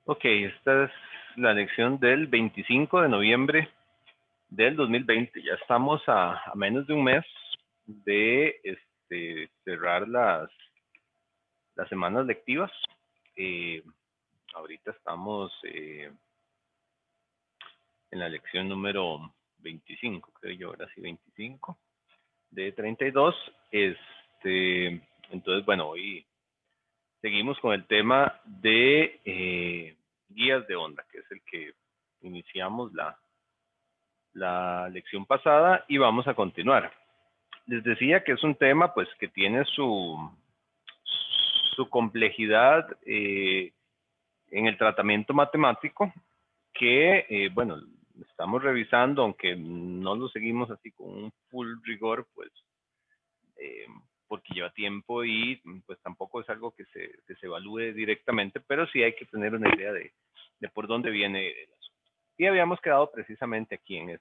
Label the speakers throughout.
Speaker 1: Ok, esta es la lección del 25 de noviembre del 2020. Ya estamos a menos de un mes de cerrar las semanas lectivas. Eh, Ahorita estamos en la lección número 25, creo yo, ahora sí 25 de 32. Entonces, bueno, hoy seguimos con el tema de guías de onda, que es el que iniciamos la lección pasada y vamos a continuar. Les decía que es un tema pues que tiene su complejidad en el tratamiento matemático que, bueno, estamos revisando, aunque no lo seguimos así con un full rigor, pues eh, porque lleva tiempo y pues tampoco es algo que se evalúe directamente, pero sí hay que tener una idea de por dónde viene el asunto. Y habíamos quedado precisamente aquí en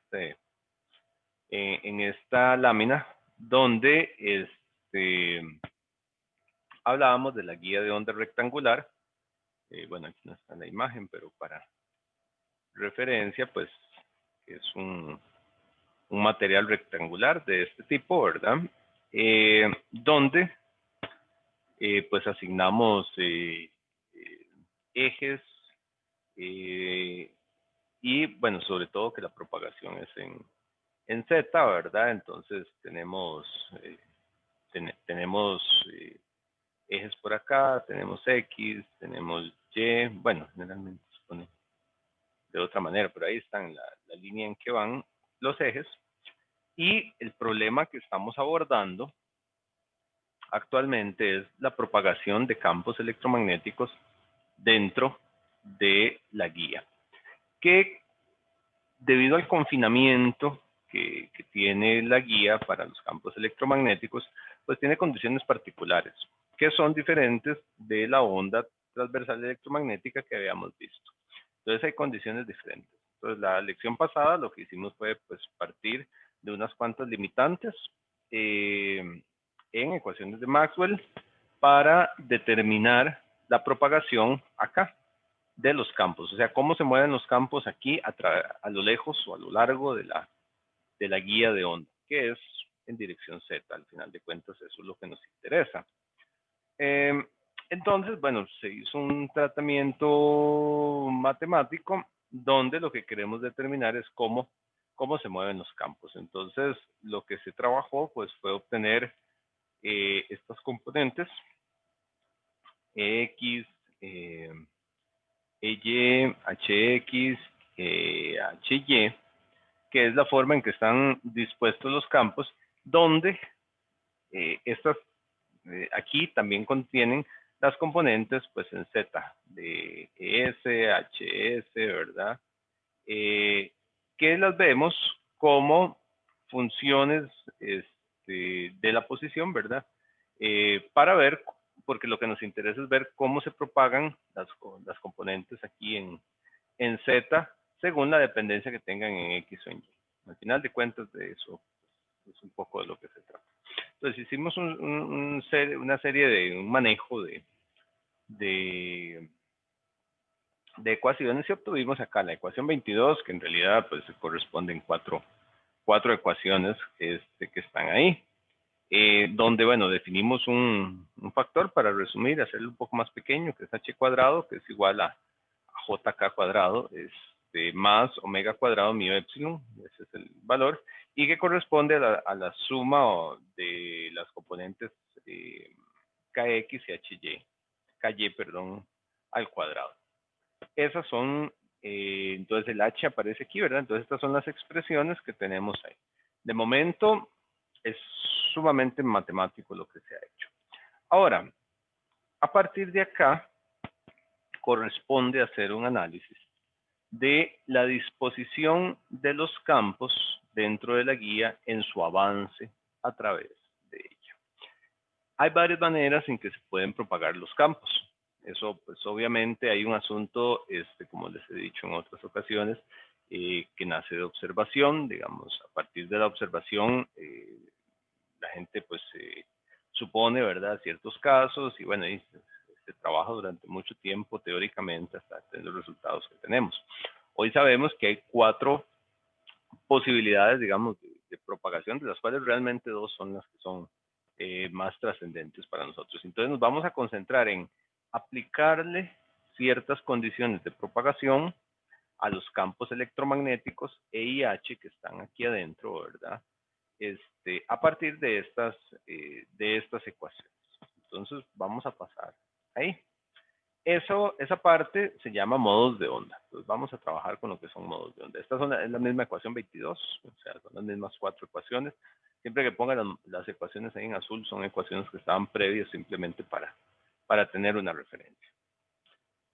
Speaker 1: esta lámina donde hablábamos de la guía de onda rectangular. Bueno, aquí no está la imagen, pero para referencia, pues es un material rectangular de este tipo, ¿verdad? Donde pues asignamos ejes y bueno, sobre todo que la propagación es en Z, ¿verdad? Entonces tenemos ejes por acá, tenemos X, tenemos Y, bueno, generalmente se pone de otra manera, pero ahí están la línea en que van los ejes. Y el problema que estamos abordando actualmente es la propagación de campos electromagnéticos dentro de la guía, que debido al confinamiento que tiene la guía para los campos electromagnéticos, pues tiene condiciones particulares, que son diferentes de la onda transversal electromagnética que habíamos visto. Entonces hay condiciones diferentes. Entonces la lección pasada lo que hicimos fue pues partir de unas cuantas limitantes en ecuaciones de Maxwell para determinar la propagación acá de los campos, o sea, cómo se mueven los campos aquí a lo lejos o a lo largo de la guía de onda, que es en dirección Z, al final de cuentas eso es lo que nos interesa. Eh, entonces, bueno, se hizo un tratamiento matemático donde lo que queremos determinar es cómo se mueven los campos. Entonces, lo que se trabajó pues fue obtener estos componentes, X, EY, HX, HY, que es la forma en que están dispuestos los campos, donde estas aquí también contienen las componentes pues en Z, de ES, HS, ¿verdad? Que las vemos como funciones de la posición, ¿verdad? Para ver, porque lo que nos interesa es ver cómo se propagan las componentes aquí en Z según la dependencia que tengan en X o en Y. Al final de cuentas de eso es un poco de lo que se trata. Entonces hicimos una serie de un manejo de, de ecuaciones y obtuvimos acá la ecuación 22, que en realidad pues corresponden cuatro ecuaciones que están ahí. Donde, bueno, definimos un factor para resumir, hacerlo un poco más pequeño, que es h cuadrado, que es igual a jk cuadrado, más omega cuadrado mío epsilon, ese es el valor, y que corresponde a la suma de las componentes kx y ky, perdón, al cuadrado. Esas son, entonces el h aparece aquí, ¿verdad? Entonces estas son las expresiones que tenemos ahí. De momento es sumamente matemático lo que se ha hecho. Ahora, a partir de acá, corresponde hacer un análisis de la disposición de los campos dentro de la guía en su avance a través de ella. Hay varias maneras en que se pueden propagar los campos. Eso, pues obviamente hay un asunto, como les he dicho en otras ocasiones, que nace de observación, digamos, a partir de la observación, la gente pues supone, ¿verdad?, ciertos casos y bueno, y se trabaja durante mucho tiempo teóricamente hasta tener los resultados que tenemos. Hoy sabemos que hay 4 posibilidades, digamos, de propagación, de las cuales realmente 2 son las que son más trascendentes para nosotros. Entonces nos vamos a concentrar en aplicarle ciertas condiciones de propagación a los campos electromagnéticos E y H que están aquí adentro, ¿verdad? A partir de estas ecuaciones. Entonces vamos a pasar ahí. Esa parte se llama modos de onda. Entonces vamos a trabajar con lo que son modos de onda. Esta es la misma ecuación 22, o sea, son las mismas 4 ecuaciones. Siempre que pongan las ecuaciones ahí en azul son ecuaciones que estaban previas simplemente para tener una referencia.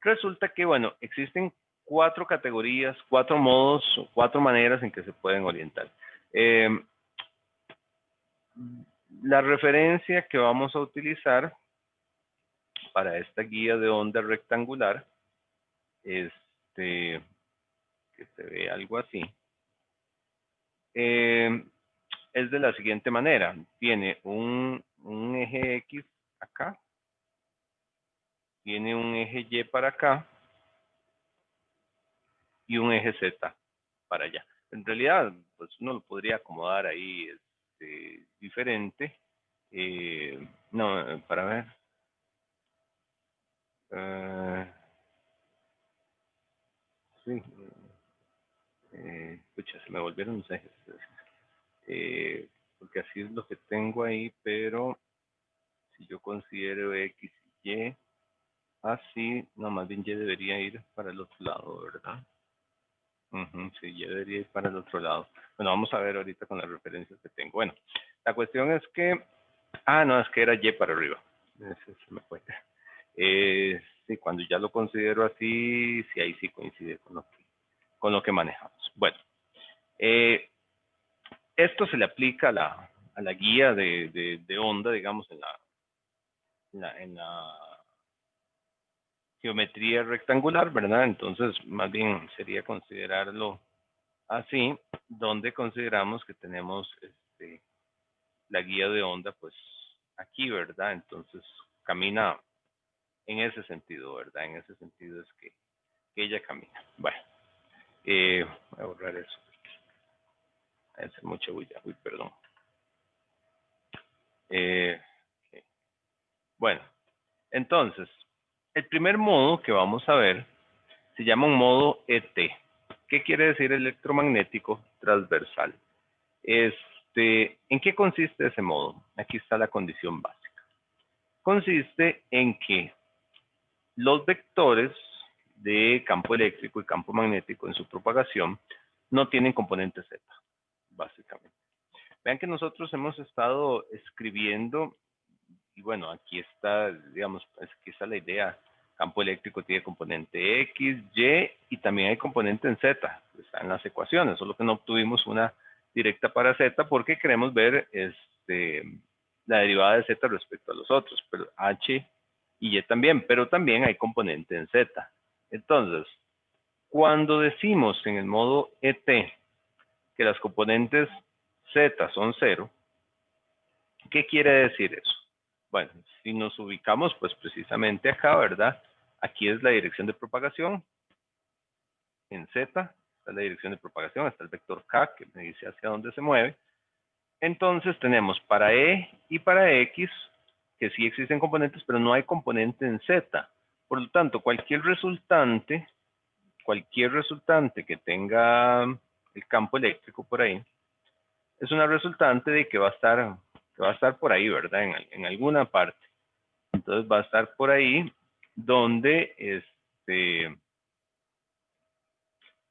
Speaker 1: Resulta que, bueno, existen 4 categorías, 4 modos, 4 maneras en que se pueden orientar. La referencia que vamos a utilizar para esta guía de onda rectangular, que se ve algo así, es de la siguiente manera. Tiene un eje X acá, tiene un eje Y para acá y un eje Z para allá. En realidad, pues uno lo podría acomodar ahí diferente. No, para ver. Sí. Pucha, se me volvieron los ejes. Porque así es lo que tengo ahí, pero si yo considero X y Y, así, no, más bien Y debería ir para el otro lado, ¿verdad? Sí, Y debería ir para el otro lado. Bueno, vamos a ver ahorita con las referencias que tengo. Bueno, la cuestión es que, no, es que era Y para arriba. Ese se me fue. Sí, cuando ya lo considero así, sí, ahí sí coincide con lo que manejamos. Bueno, esto se le aplica a la guía de onda, digamos, en la geometría rectangular, ¿verdad? Entonces, más bien sería considerarlo así, donde consideramos que tenemos la guía de onda, pues aquí, ¿verdad? Entonces, camina en ese sentido, ¿verdad? En ese sentido es que ella camina. Bueno, voy a borrar eso. Voy a hacer mucha bulla. Uy, perdón. Okay. Bueno, entonces, el primer modo que vamos a ver se llama un modo ET. ¿Qué quiere decir electromagnético transversal? ¿En qué consiste ese modo? Aquí está la condición básica. Consiste en que los vectores de campo eléctrico y campo magnético en su propagación no tienen componente Z, básicamente. Vean que nosotros hemos estado escribiendo, y bueno, aquí está, digamos, aquí está la idea. Campo eléctrico tiene componente X, Y y también hay componente en Z. Está en las ecuaciones, solo que no obtuvimos una directa para Z porque queremos ver la derivada de Z respecto a los otros, pero H y Y también, pero también hay componente en Z. Entonces, cuando decimos en el modo ET que las componentes Z son 0, ¿qué quiere decir eso? Bueno, si nos ubicamos pues precisamente acá, ¿verdad? Aquí es la dirección de propagación. En Z está la dirección de propagación, está el vector K que me dice hacia dónde se mueve. Entonces tenemos para E y para X que sí existen componentes, pero no hay componente en Z. Por lo tanto, cualquier resultante que tenga el campo eléctrico por ahí, es una resultante de que va a estar por ahí, ¿verdad? En alguna parte. Entonces va a estar por ahí donde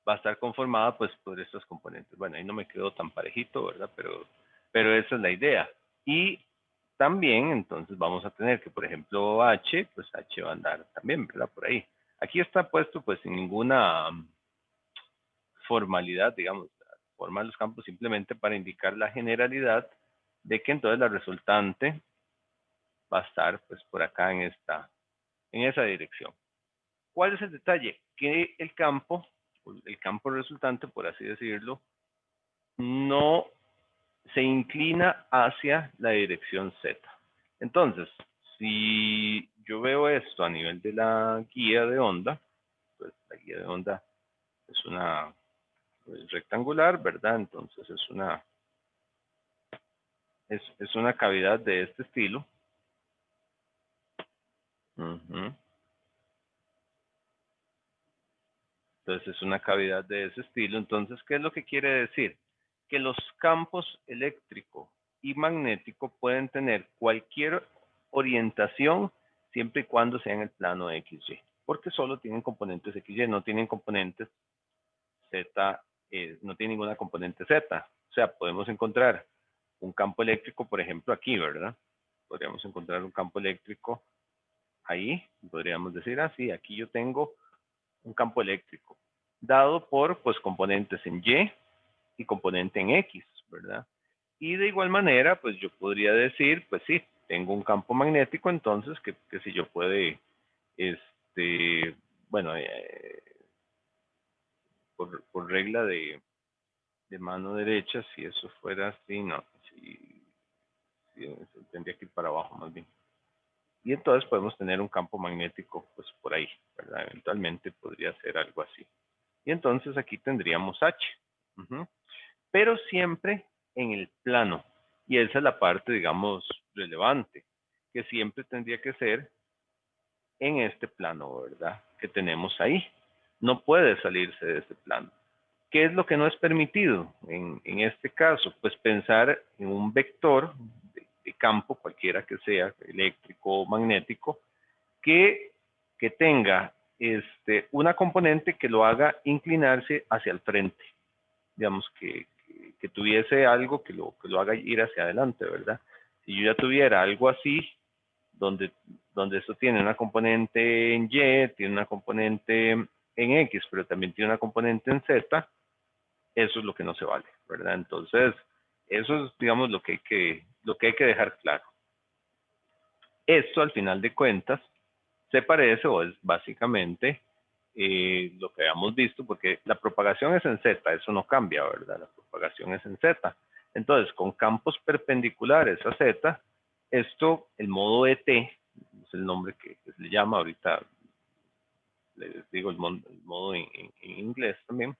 Speaker 1: va a estar conformada pues por estos componentes. Bueno, ahí no me quedó tan parejito, ¿verdad? Pero esa es la idea. Y también entonces vamos a tener que, por ejemplo, H, pues H va a andar también, ¿verdad? Por ahí. Aquí está puesto pues sin ninguna formalidad, digamos, forma los campos simplemente para indicar la generalidad de que entonces la resultante va a estar pues por acá en esa dirección. ¿Cuál es el detalle? Que el campo resultante, por así decirlo, no se inclina hacia la dirección Z. Entonces, si yo veo esto a nivel de la guía de onda, pues la guía de onda es una pues, rectangular, ¿verdad? Entonces es una cavidad de este estilo. Ujú. Entonces es una cavidad de ese estilo. Entonces, ¿qué es lo que quiere decir? Que los campos eléctrico y magnético pueden tener cualquier orientación siempre y cuando sea en el plano XY, porque solo tienen componentes XY, no tienen componentes Z, no tiene ninguna componente Z. O sea, podemos encontrar un campo eléctrico, por ejemplo, aquí, ¿verdad? Podríamos encontrar un campo eléctrico ahí, podríamos decir así, aquí yo tengo un campo eléctrico, dado por pues componentes en Y y componente en X, ¿verdad? Y de igual manera, pues yo podría decir, pues sí, tengo un campo magnético, entonces que si yo puede, bueno, por regla de mano derecha, si eso fuera así, no, si tendría que ir para abajo más bien. Y entonces podemos tener un campo magnético pues por ahí, ¿verdad? Eventualmente podría ser algo así. Y entonces aquí tendríamos H. Ujú. Pero siempre en el plano. Y esa es la parte, digamos, relevante, que siempre tendría que ser en este plano, ¿verdad? Que tenemos ahí. No puede salirse de este plano. ¿Qué es lo que no es permitido en este caso? Pues pensar en un vector de campo, cualquiera que sea, eléctrico o magnético, que, que tenga una componente que lo haga inclinarse hacia el frente. Digamos, que tuviese algo que lo haga ir hacia adelante, ¿verdad? Si yo ya tuviera algo así, donde esto tiene una componente en Y, tiene una componente en X, pero también tiene una componente en Z, eso es lo que no se vale, ¿verdad? Entonces, eso es, digamos, lo que hay que dejar claro. Esto, al final de cuentas, se parece o es básicamente lo que habíamos visto, porque la propagación es en Z, eso no cambia, ¿verdad? La propagación es en Z. Entonces, con campos perpendiculares a Z, esto, el modo ET, es el nombre que se le llama ahorita, les digo el modo en inglés también,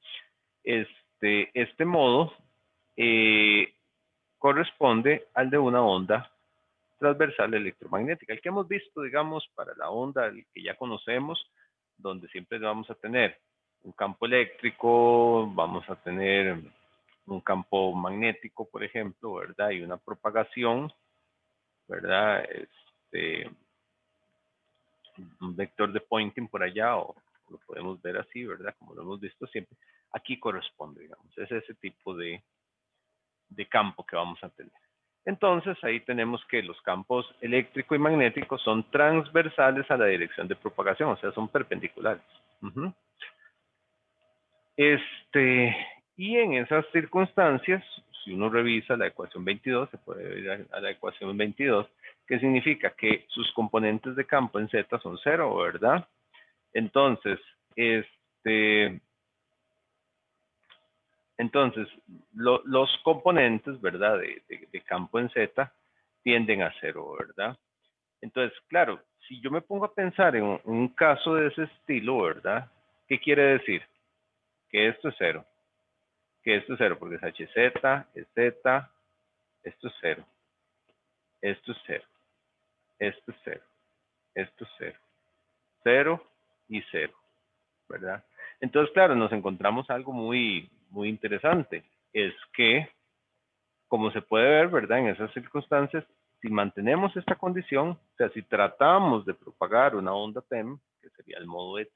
Speaker 1: este modo eh, corresponde al de una onda transversal electromagnética, el que hemos visto, digamos, para la onda, el que ya conocemos, donde siempre vamos a tener un campo eléctrico, vamos a tener un campo magnético, por ejemplo, ¿verdad? Y una propagación, ¿verdad? Un vector de Poynting por allá, o lo podemos ver así, ¿verdad? Como lo hemos visto siempre. Aquí corresponde, digamos, es ese tipo de campo que vamos a tener. Entonces, ahí tenemos que los campos eléctrico y magnético son transversales a la dirección de propagación, o sea, son perpendiculares. Uh-huh. Y en esas circunstancias, si uno revisa la ecuación 22, se puede ver a la ecuación 22, que significa que sus componentes de campo en Z son cero, ¿verdad? Entonces, entonces, los componentes, ¿verdad? De campo en Z tienden a cero, ¿verdad? Entonces, claro, si yo me pongo a pensar en un caso de ese estilo, ¿verdad? ¿Qué quiere decir? Que esto es cero. Que esto es cero, porque es HZ, es Z, esto es cero. Esto es cero. Esto es cero. Esto es cero. Cero y cero, ¿verdad? Entonces, claro, nos encontramos algo muy interesante. Es que como se puede ver, ¿verdad? En esas circunstancias, si mantenemos esta condición, o sea, si tratamos de propagar una onda TEM, que sería el modo ET,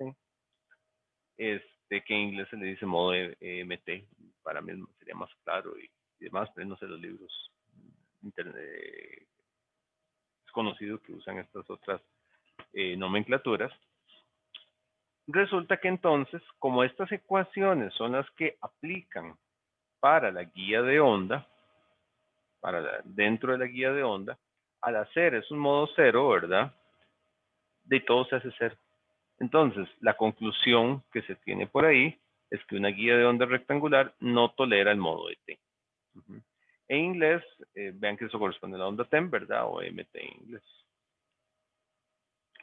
Speaker 1: que en inglés se le dice modo EMT, para mí sería más claro y demás, pero no sé los libros es conocido que usan estas otras nomenclaturas. Resulta que entonces, como estas ecuaciones son las que aplican para la guía de onda, dentro de la guía de onda, al hacer es un modo cero, ¿verdad? De todo se hace cero. Entonces, la conclusión que se tiene por ahí es que una guía de onda rectangular no tolera el modo ET. Uh-huh. En inglés, vean que eso corresponde a la onda TEM, ¿verdad? O MT en inglés.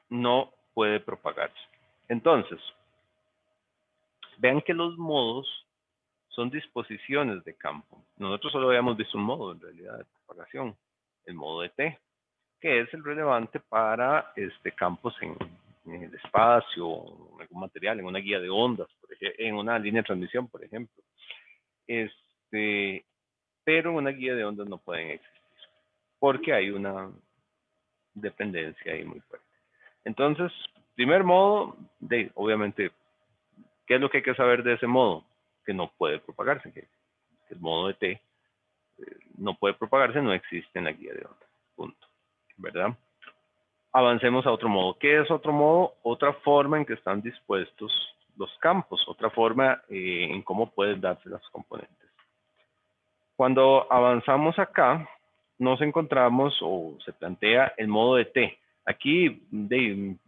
Speaker 1: no puede propagarse. Entonces, vean que los modos son disposiciones de campo. Nosotros solo habíamos visto un modo en realidad de propagación, el modo de T, que es el relevante para campos en el espacio, en algún material, en una guía de ondas, por ejemplo, en una línea de transmisión, por ejemplo. Pero en una guía de ondas no pueden existir, porque hay una dependencia ahí muy fuerte. Entonces, primer modo, obviamente, ¿qué es lo que hay que saber de ese modo? Que no puede propagarse, que el modo de T no puede propagarse, no existe en la guía de ondas. Punto. ¿Verdad? Avancemos a otro modo. ¿Qué es otro modo? Otra forma en que están dispuestos los campos, otra forma en cómo pueden darse las componentes. Cuando avanzamos acá, nos encontramos o se plantea el modo de T. Aquí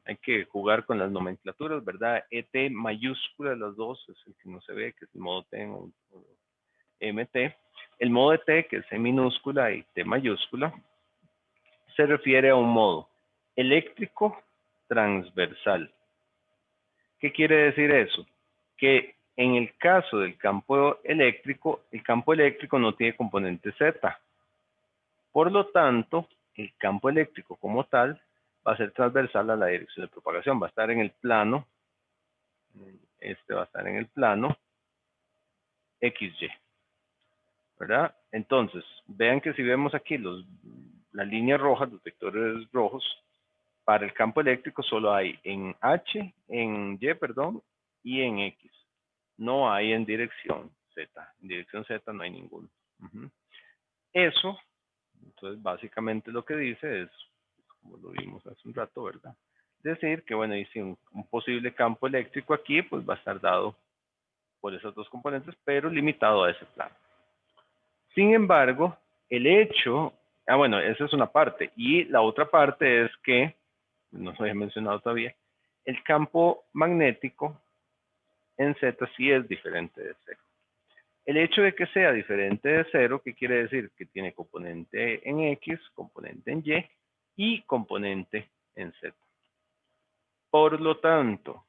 Speaker 1: hay que jugar con las nomenclaturas, ¿verdad? ET mayúscula, las dos, es el que no se ve, que es el modo T o MT. El modo de T, que es E minúscula y T mayúscula, se refiere a un modo eléctrico transversal. ¿Qué quiere decir eso? Que en el caso del campo eléctrico, el campo eléctrico no tiene componente Z. Por lo tanto, el campo eléctrico como tal va a ser transversal a la dirección de propagación. Va a estar en el plano, va a estar en el plano XY. ¿Verdad? Entonces, vean que si vemos aquí las líneas rojas, los vectores rojos, para el campo eléctrico solo hay en H, en Y, perdón, y en X. No hay en dirección Z. En dirección Z no hay ninguno. Eso, entonces básicamente lo que dice es, como lo vimos hace un rato, ¿verdad? Decir que, bueno, y si un posible campo eléctrico aquí, pues va a estar dado por esos dos componentes, pero limitado a ese plano. Sin embargo, el hecho, bueno, esa es una parte, y la otra parte es que, no se había mencionado todavía, el campo magnético en Z sí es diferente de cero. El hecho de que sea diferente de cero, ¿qué quiere decir? Que tiene componente en X, componente en Y y componente en Z. Por lo tanto,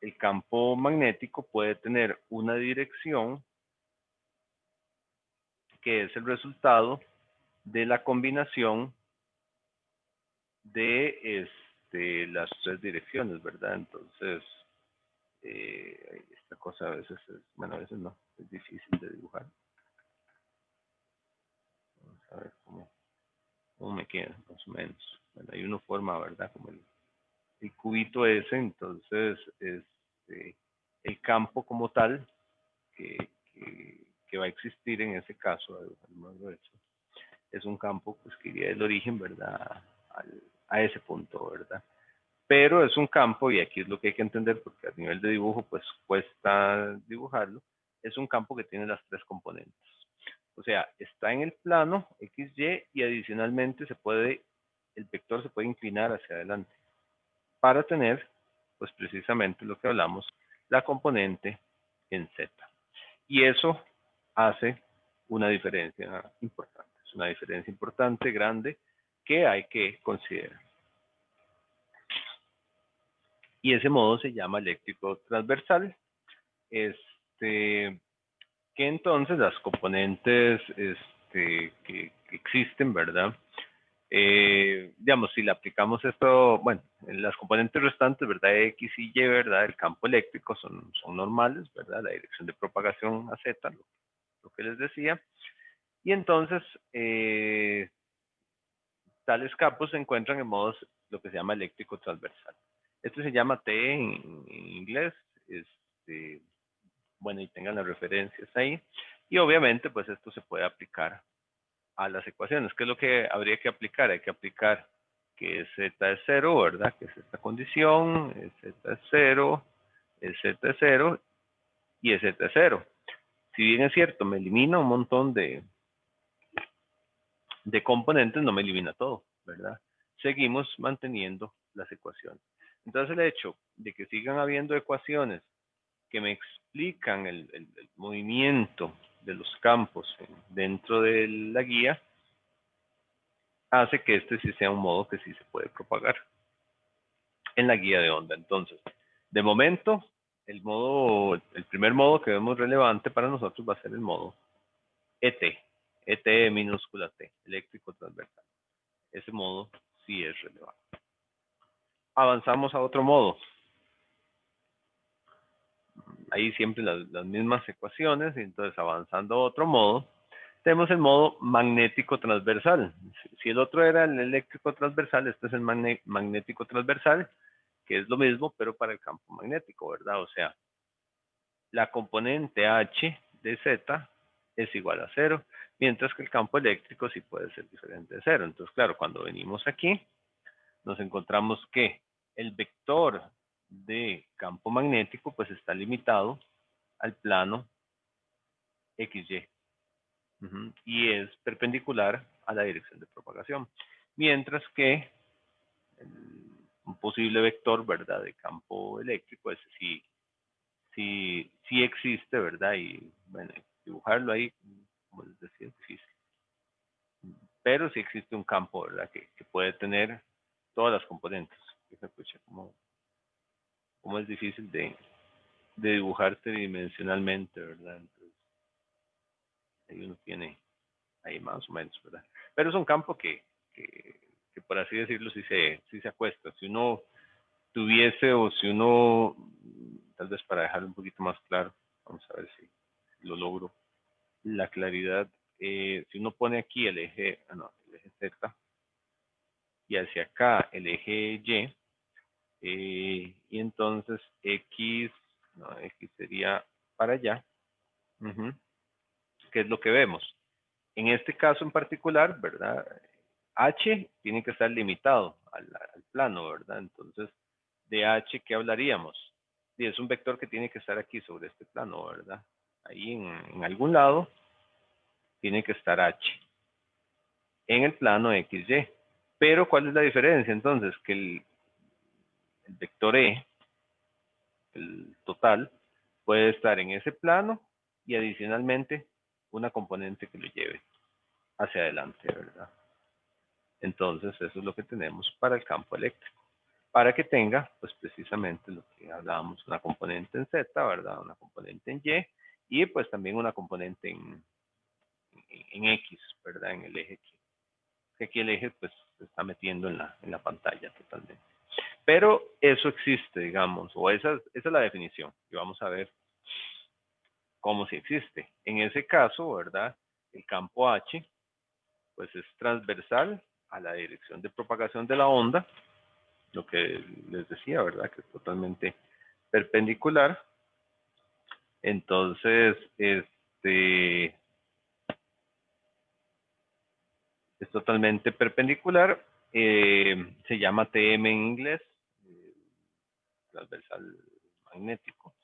Speaker 1: el campo magnético puede tener una dirección que es el resultado de la combinación de las tres direcciones, ¿verdad? Entonces, esta cosa a veces es, bueno, a veces no, es difícil de dibujar. Vamos a ver cómo me queda, más o menos. Bueno, hay una forma, ¿verdad? Como el cubito ese, entonces, el campo como tal, que, que va a existir en ese caso, es un campo pues, que iría del origen, ¿verdad? A ese punto, ¿verdad? Pero es un campo, y aquí es lo que hay que entender, porque a nivel de dibujo, pues cuesta dibujarlo, es un campo que tiene las tres componentes. O sea, está en el plano XY y adicionalmente el vector se puede inclinar hacia adelante para tener, pues precisamente lo que hablamos, la componente en Z. Y eso hace una diferencia importante. Es una diferencia importante, grande, que hay que considerar. Y ese modo se llama eléctrico transversal. Que entonces las componentes que existen, ¿verdad? Digamos, si le aplicamos esto, bueno, las componentes restantes, ¿verdad? X y Y, ¿verdad? El campo eléctrico son normales, ¿verdad? La dirección de propagación a Z, lo que les decía. Y entonces, tales campos se encuentran en modos, lo que se llama eléctrico transversal. Esto se llama T en inglés, bueno, y tengan las referencias ahí. Y obviamente, pues esto se puede aplicar a las ecuaciones. ¿Qué es lo que habría que aplicar? Hay que aplicar que Z es 0, ¿verdad? Que es esta condición, Z es 0, Z es 0 y Z es 0. Si bien es cierto, me elimina un montón de componentes, no me elimina todo, ¿verdad? Seguimos manteniendo las ecuaciones. Entonces el hecho de que sigan habiendo ecuaciones que me explican el movimiento de los campos dentro de la guía, hace que este sí sea un modo que sí se puede propagar. en la guía de onda. Entonces, de momento, el primer modo que vemos relevante para nosotros va a ser el modo ET, ET minúscula T, eléctrico transversal. Ese modo sí es relevante. Avanzamos a otro modo. Ahí siempre las mismas ecuaciones, y entonces avanzando a otro modo, tenemos el modo magnético transversal. Si el otro era el eléctrico transversal, este es el magnético transversal, que es lo mismo, pero para el campo magnético, ¿verdad? O sea, la componente H de Z es igual a 0, mientras que el campo eléctrico sí puede ser diferente de 0. Entonces, claro, cuando venimos aquí, nos encontramos que el vector de campo magnético pues está limitado al plano XY. Y es perpendicular a la dirección de propagación. Mientras que un posible vector, ¿verdad?, de campo eléctrico, ese sí existe, ¿verdad? Y bueno, dibujarlo ahí, como les decía, es difícil. Pero sí existe un campo, ¿verdad?, que puede tener todas las componentes. Escucha, como es difícil de dibujar tridimensionalmente, ¿verdad? Entonces, ahí uno tiene ahí más o menos, ¿verdad? Pero es un campo que por así decirlo, sí se acuesta. Si uno tuviese o si uno, tal vez para dejarlo un poquito más claro, vamos a ver si lo logro, la claridad, si uno pone aquí el eje, el eje Z y hacia acá el eje Y, y entonces X sería para allá, ¿qué es lo que vemos? En este caso en particular, ¿verdad? H tiene que estar limitado al plano, ¿verdad? Entonces, de H, ¿qué hablaríamos? Y es un vector que tiene que estar aquí sobre este plano, ¿verdad? Ahí en algún lado tiene que estar H en el plano XY. Pero, ¿cuál es la diferencia? Entonces, que el vector E, el total, puede estar en ese plano y adicionalmente una componente que lo lleve hacia adelante, ¿verdad? Entonces, eso es lo que tenemos para el campo eléctrico. Para que tenga, pues precisamente lo que hablábamos, una componente en Z, ¿verdad? Una componente en Y pues también una componente en X, ¿verdad? En el eje X. Que aquí el eje pues se está metiendo en la pantalla totalmente. Pero eso existe, digamos, o esa es la definición. Y vamos a ver cómo si existe. En ese caso, ¿verdad? El campo H, pues es transversal a la dirección de propagación de la onda, lo que les decía, ¿verdad? Que es totalmente perpendicular. Entonces, es totalmente perpendicular. Se llama TM en inglés, transversal magnético.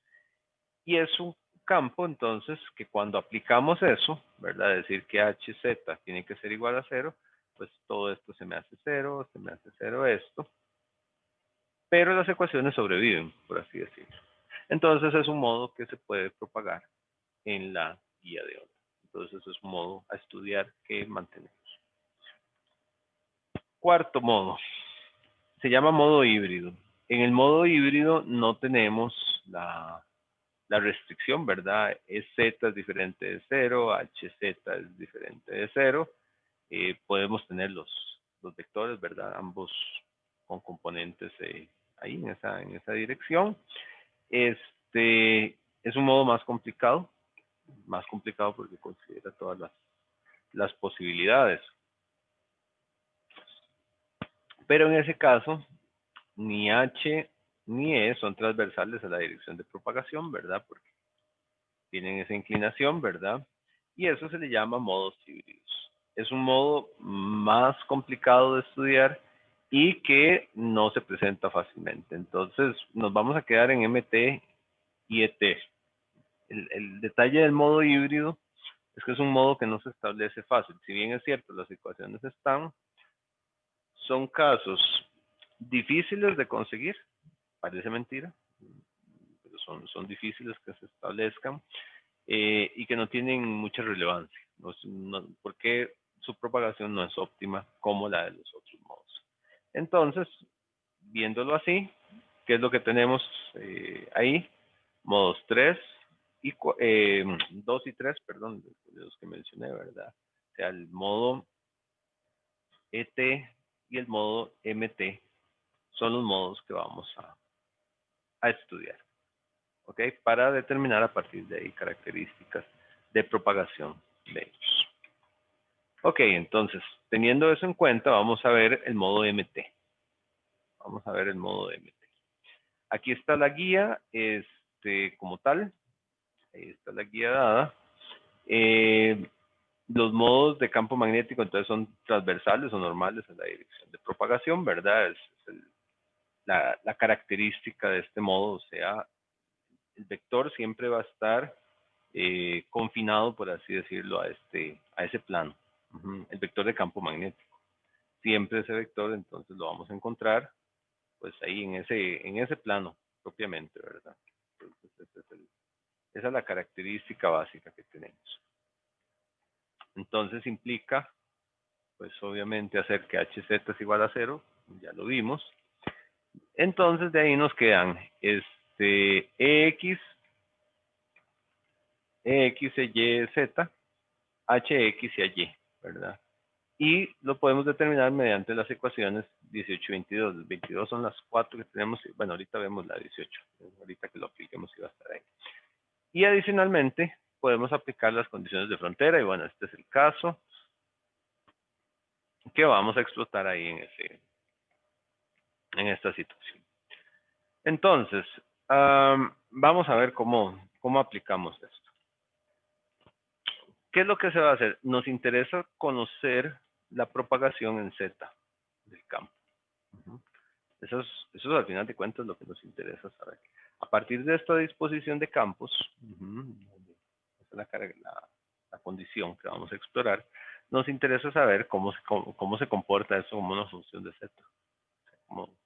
Speaker 1: Y es un campo, entonces, que cuando aplicamos eso, ¿verdad? Decir que HZ tiene que ser igual a 0, pues todo esto se me hace 0, se me hace 0 esto. Pero las ecuaciones sobreviven, por así decirlo. Entonces es un modo que se puede propagar en la guía de onda. Entonces es un modo a estudiar que mantenemos. Cuarto modo, se llama modo híbrido. En el modo híbrido no tenemos la restricción, ¿verdad? Z es diferente de 0, HZ es diferente de 0. Podemos tener los vectores, ¿verdad? Ambos con componentes ahí en esa dirección. Es un modo más complicado porque considera todas las posibilidades. Pero en ese caso, ni H ni E son transversales a la dirección de propagación, ¿verdad? Porque tienen esa inclinación, ¿verdad? Y eso se le llama modos híbridos. Es un modo más complicado de estudiar y que no se presenta fácilmente. Entonces, nos vamos a quedar en MT y ET. El detalle del modo híbrido es que es un modo que no se establece fácil. Si bien es cierto, las ecuaciones están, son casos difíciles de conseguir, parece mentira, pero son difíciles que se establezcan y que no tienen mucha relevancia, porque su propagación no es óptima como la de los otros modos. Entonces, viéndolo así, ¿Qué es lo que tenemos ahí? Modos 3 y 2 y 3, perdón, de los que mencioné, ¿verdad? O sea, el modo ET y el modo MT son los modos que vamos a estudiar, ¿ok? Para determinar a partir de ahí características de propagación de ellos. Ok, entonces, teniendo eso en cuenta, vamos a ver el modo MT. Vamos a ver el modo MT. Aquí está la guía, como tal. Ahí está la guía dada. Los modos de campo magnético, entonces, son transversales o normales en la dirección de propagación, ¿verdad? Es la característica de este modo, o sea, el vector siempre va a estar confinado, por así decirlo, a ese plano. El vector de campo magnético. Siempre ese vector, entonces, lo vamos a encontrar, pues, ahí en ese plano, propiamente, ¿verdad? Entonces, esa es la característica básica que tenemos. Entonces, implica, pues, obviamente, hacer que HZ es igual a 0, ya lo vimos. Entonces, de ahí nos quedan EX, Y, Z, HX y AY, ¿verdad? Y lo podemos determinar mediante las ecuaciones 18 y 22. Las 22 son las 4 que tenemos. Bueno, ahorita vemos la 18. Ahorita que lo apliquemos y va a estar ahí. Y adicionalmente, podemos aplicar las condiciones de frontera. Y bueno, este es el caso que vamos a explotar ahí en esta situación. Entonces, vamos a ver cómo aplicamos esto. ¿Qué es lo que se va a hacer? Nos interesa conocer la propagación en Z del campo. Eso es al final de cuentas lo que nos interesa saber. A partir de esta disposición de campos, esa es la condición que vamos a explorar, nos interesa saber cómo se comporta eso como una función de Z.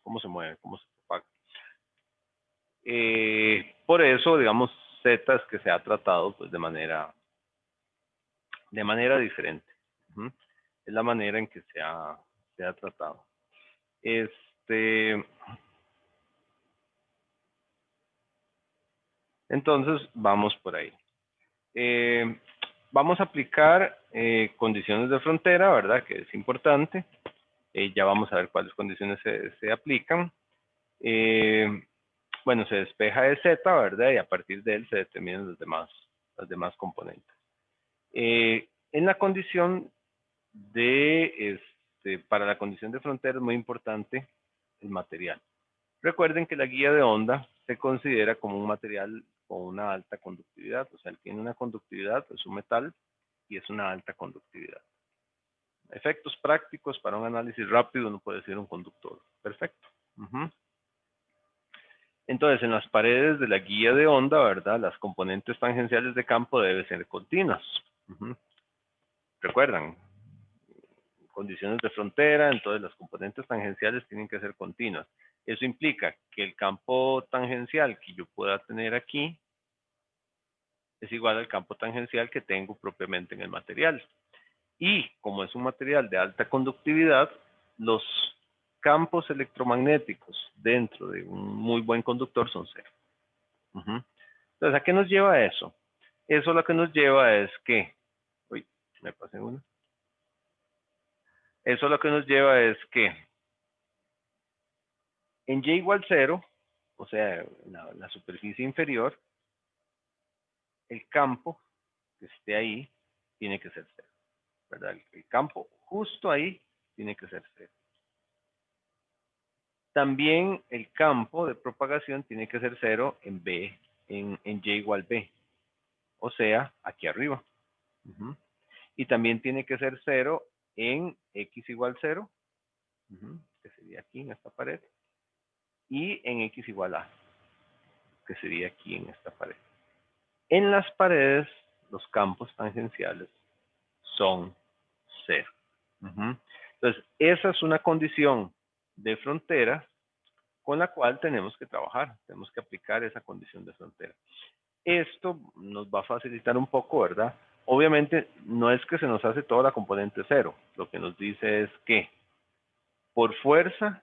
Speaker 1: Cómo se mueve, cómo se propaga. Por eso, digamos, Z es que se ha tratado pues, de manera diferente. Es la manera en que se ha tratado. Entonces, vamos por ahí. Vamos a aplicar condiciones de frontera, ¿verdad? Que es importante. Ya vamos a ver cuáles condiciones se aplican. Bueno, se despeja de Z, ¿verdad? Y a partir de él se determinan las demás componentes. En la condición para la condición de frontera es muy importante el material. Recuerden que la guía de onda se considera como un material con una alta conductividad, o sea, él tiene una conductividad, es un metal y es una alta conductividad. Efectos prácticos para un análisis rápido no puede ser un conductor. Perfecto. Entonces, en las paredes de la guía de onda, ¿verdad? Las componentes tangenciales de campo deben ser continuas. Recuerdan, condiciones de frontera, entonces las componentes tangenciales tienen que ser continuas. Eso implica que el campo tangencial que yo pueda tener aquí es igual al campo tangencial que tengo propiamente en el material. Y como es un material de alta conductividad, los campos electromagnéticos dentro de un muy buen conductor son cero. Entonces, ¿a qué nos lleva eso? Eso lo que nos lleva es que, uy, me pasé uno. Eso lo que nos lleva es que en Y igual 0, o sea, la superficie inferior, el campo que esté ahí tiene que ser 0, ¿verdad? El campo justo ahí tiene que ser 0. También el campo de propagación tiene que ser 0 en B, en Y igual B, o sea, aquí arriba. Y también tiene que ser 0 en X igual 0, que sería aquí en esta pared, y en X igual A, que sería aquí en esta pared. En las paredes, los campos tangenciales son 0. Entonces, esa es una condición de frontera con la cual tenemos que trabajar, tenemos que aplicar esa condición de frontera. Esto nos va a facilitar un poco, ¿verdad? Obviamente, no es que se nos hace toda la componente 0, lo que nos dice es que por fuerza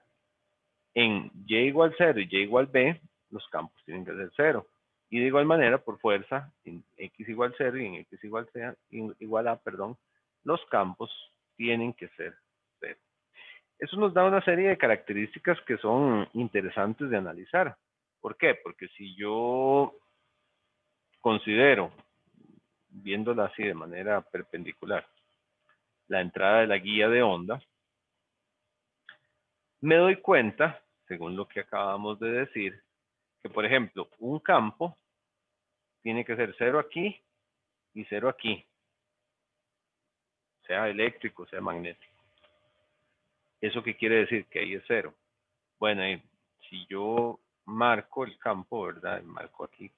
Speaker 1: En y igual 0 y y igual b, los campos tienen que ser 0. Y de igual manera, por fuerza, en x igual 0 y en x igual a, perdón, los campos tienen que ser 0. Eso nos da una serie de características que son interesantes de analizar. ¿Por qué? Porque si yo considero, viéndola así de manera perpendicular, la entrada de la guía de onda, me doy cuenta, según lo que acabamos de decir, que por ejemplo, un campo tiene que ser 0 aquí y 0 aquí, sea eléctrico, sea magnético. ¿Eso qué quiere decir? Que ahí es 0. Bueno, si yo marco el campo, ¿verdad? Marco aquí,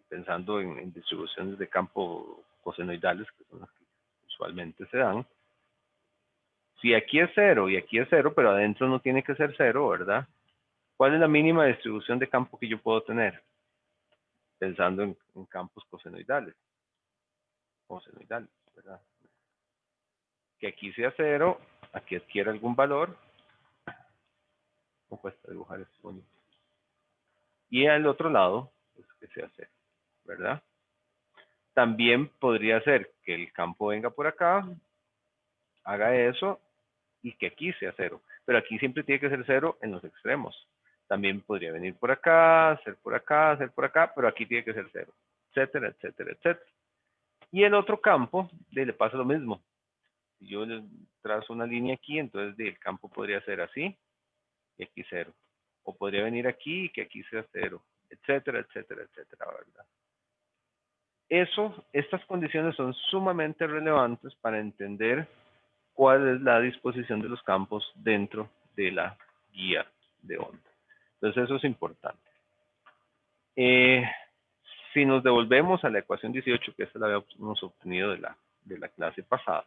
Speaker 1: pensando en distribuciones de campo cosenoidales, que son las que usualmente se dan. Si aquí es 0 y aquí es 0, pero adentro no tiene que ser 0, ¿verdad? ¿Cuál es la mínima distribución de campo que yo puedo tener? Pensando en campos cosenoidales, ¿verdad? Que aquí sea 0, aquí adquiere algún valor. ¿Cómo cuesta dibujar esto bonito? Y al otro lado, pues que sea 0, ¿verdad? También podría ser que el campo venga por acá, haga eso, y que aquí sea 0. Pero aquí siempre tiene que ser 0 en los extremos. También podría venir por acá, ser por acá, ser por acá, pero aquí tiene que ser 0, etcétera, etcétera, etcétera. Y el otro campo, le pasa lo mismo. Si yo le trazo una línea aquí, entonces el campo podría ser así, y aquí 0. O podría venir aquí y que aquí sea 0, etcétera, etcétera, etcétera, ¿verdad? Estas condiciones son sumamente relevantes para entender cuál es la disposición de los campos dentro de la guía de onda. Entonces eso es importante. Si nos devolvemos a la ecuación 18, que esta la habíamos obtenido de la clase pasada,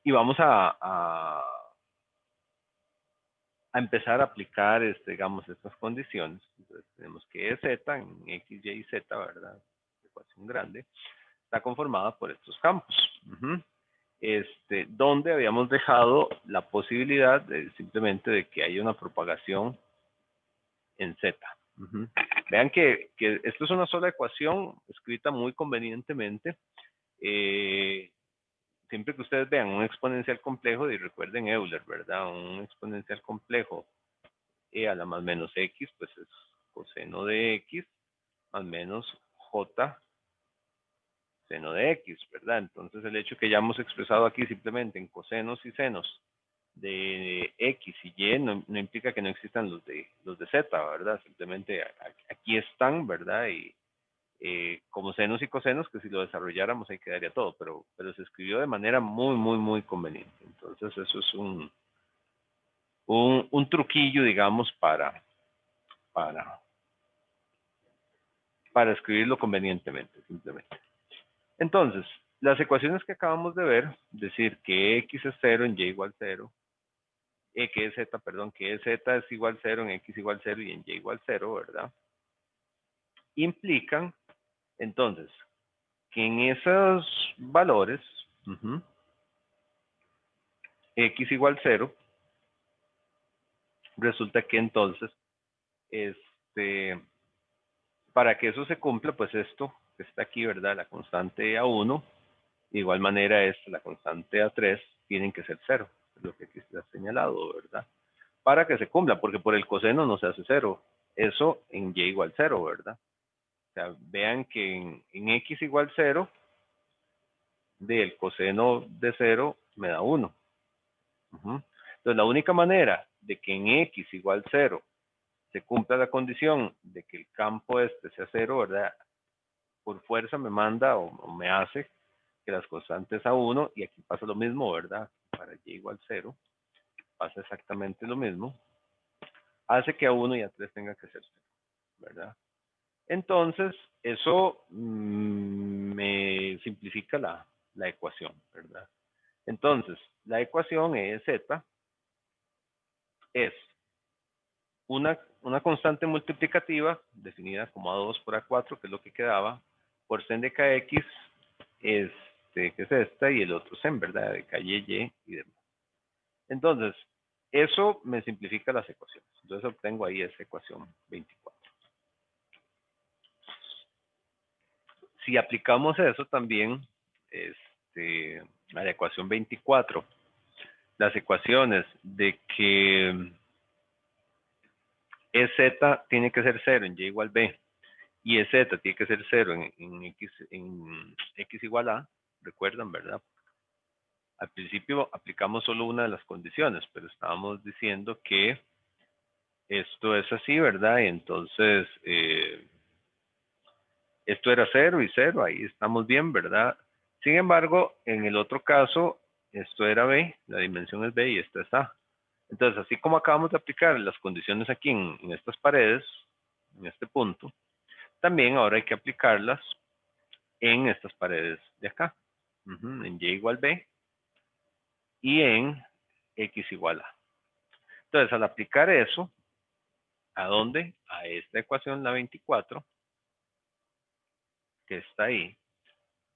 Speaker 1: y vamos a empezar a aplicar, digamos, estas condiciones. Entonces tenemos que E z en x, y, z, ¿verdad? Ecuación grande, está conformada por estos campos. Donde habíamos dejado la posibilidad simplemente de que haya una propagación en Z. Vean que esto es una sola ecuación escrita muy convenientemente. Siempre que ustedes vean un exponencial complejo, y recuerden Euler, ¿verdad? Un exponencial complejo e a la más menos x, pues es coseno de x más menos j seno de x, ¿verdad? Entonces el hecho que ya hemos expresado aquí simplemente en cosenos y senos de x y y no implica que no existan los de z, ¿verdad? Simplemente aquí están, ¿verdad? Y como senos y cosenos, que si lo desarrolláramos ahí quedaría todo, pero se escribió de manera muy, muy, muy conveniente. Entonces eso es un truquillo, digamos, para escribirlo convenientemente, simplemente. Entonces, las ecuaciones que acabamos de ver, decir que x es 0 en y igual 0, que es z, perdón, que es z es igual 0 en x igual 0 y en y igual 0, ¿verdad? Implican, entonces, que en esos valores, x igual 0, resulta que entonces, para que eso se cumpla, pues esto que está aquí, ¿verdad? La constante A1, de igual manera la constante A3, tienen que ser 0, es lo que aquí está señalado, ¿verdad? Para que se cumpla, porque por el coseno no se hace 0. Eso en y igual 0, ¿verdad? O sea, vean que en x igual 0, del coseno de 0 me da 1. Entonces, la única manera de que en x igual 0 se cumpla la condición de que el campo sea 0, ¿verdad? Por fuerza me manda o me hace que las constantes a 1, y aquí pasa lo mismo, ¿verdad? Para y igual 0, pasa exactamente lo mismo, hace que a 1 y a 3 tenga que ser 0, ¿verdad? Entonces, eso me simplifica la ecuación, ¿verdad? Entonces, la ecuación EZ es una constante multiplicativa definida como A2 por A4, que es lo que quedaba, por sen de kx, que es esta, y el otro sen, ¿verdad? De ky y demás. Entonces, Eso me simplifica las ecuaciones. Entonces obtengo ahí esa ecuación 24. Si aplicamos eso también a la ecuación 24, las ecuaciones de que EZ tiene que ser 0 en Y igual B y EZ tiene que ser 0 en X igual A, recuerdan, ¿verdad? Al principio aplicamos solo una de las condiciones, pero estábamos diciendo que esto es así, ¿verdad? Y entonces esto era 0 y 0, ahí estamos bien, ¿verdad? Sin embargo, en el otro caso, esto era B, la dimensión es B y esta es A. Entonces, así como acabamos de aplicar las condiciones aquí en estas paredes, en este punto, también ahora hay que aplicarlas en estas paredes de acá, en Y igual B y en X igual A. Entonces, al aplicar eso, ¿a dónde? A esta ecuación, la 24, que está ahí.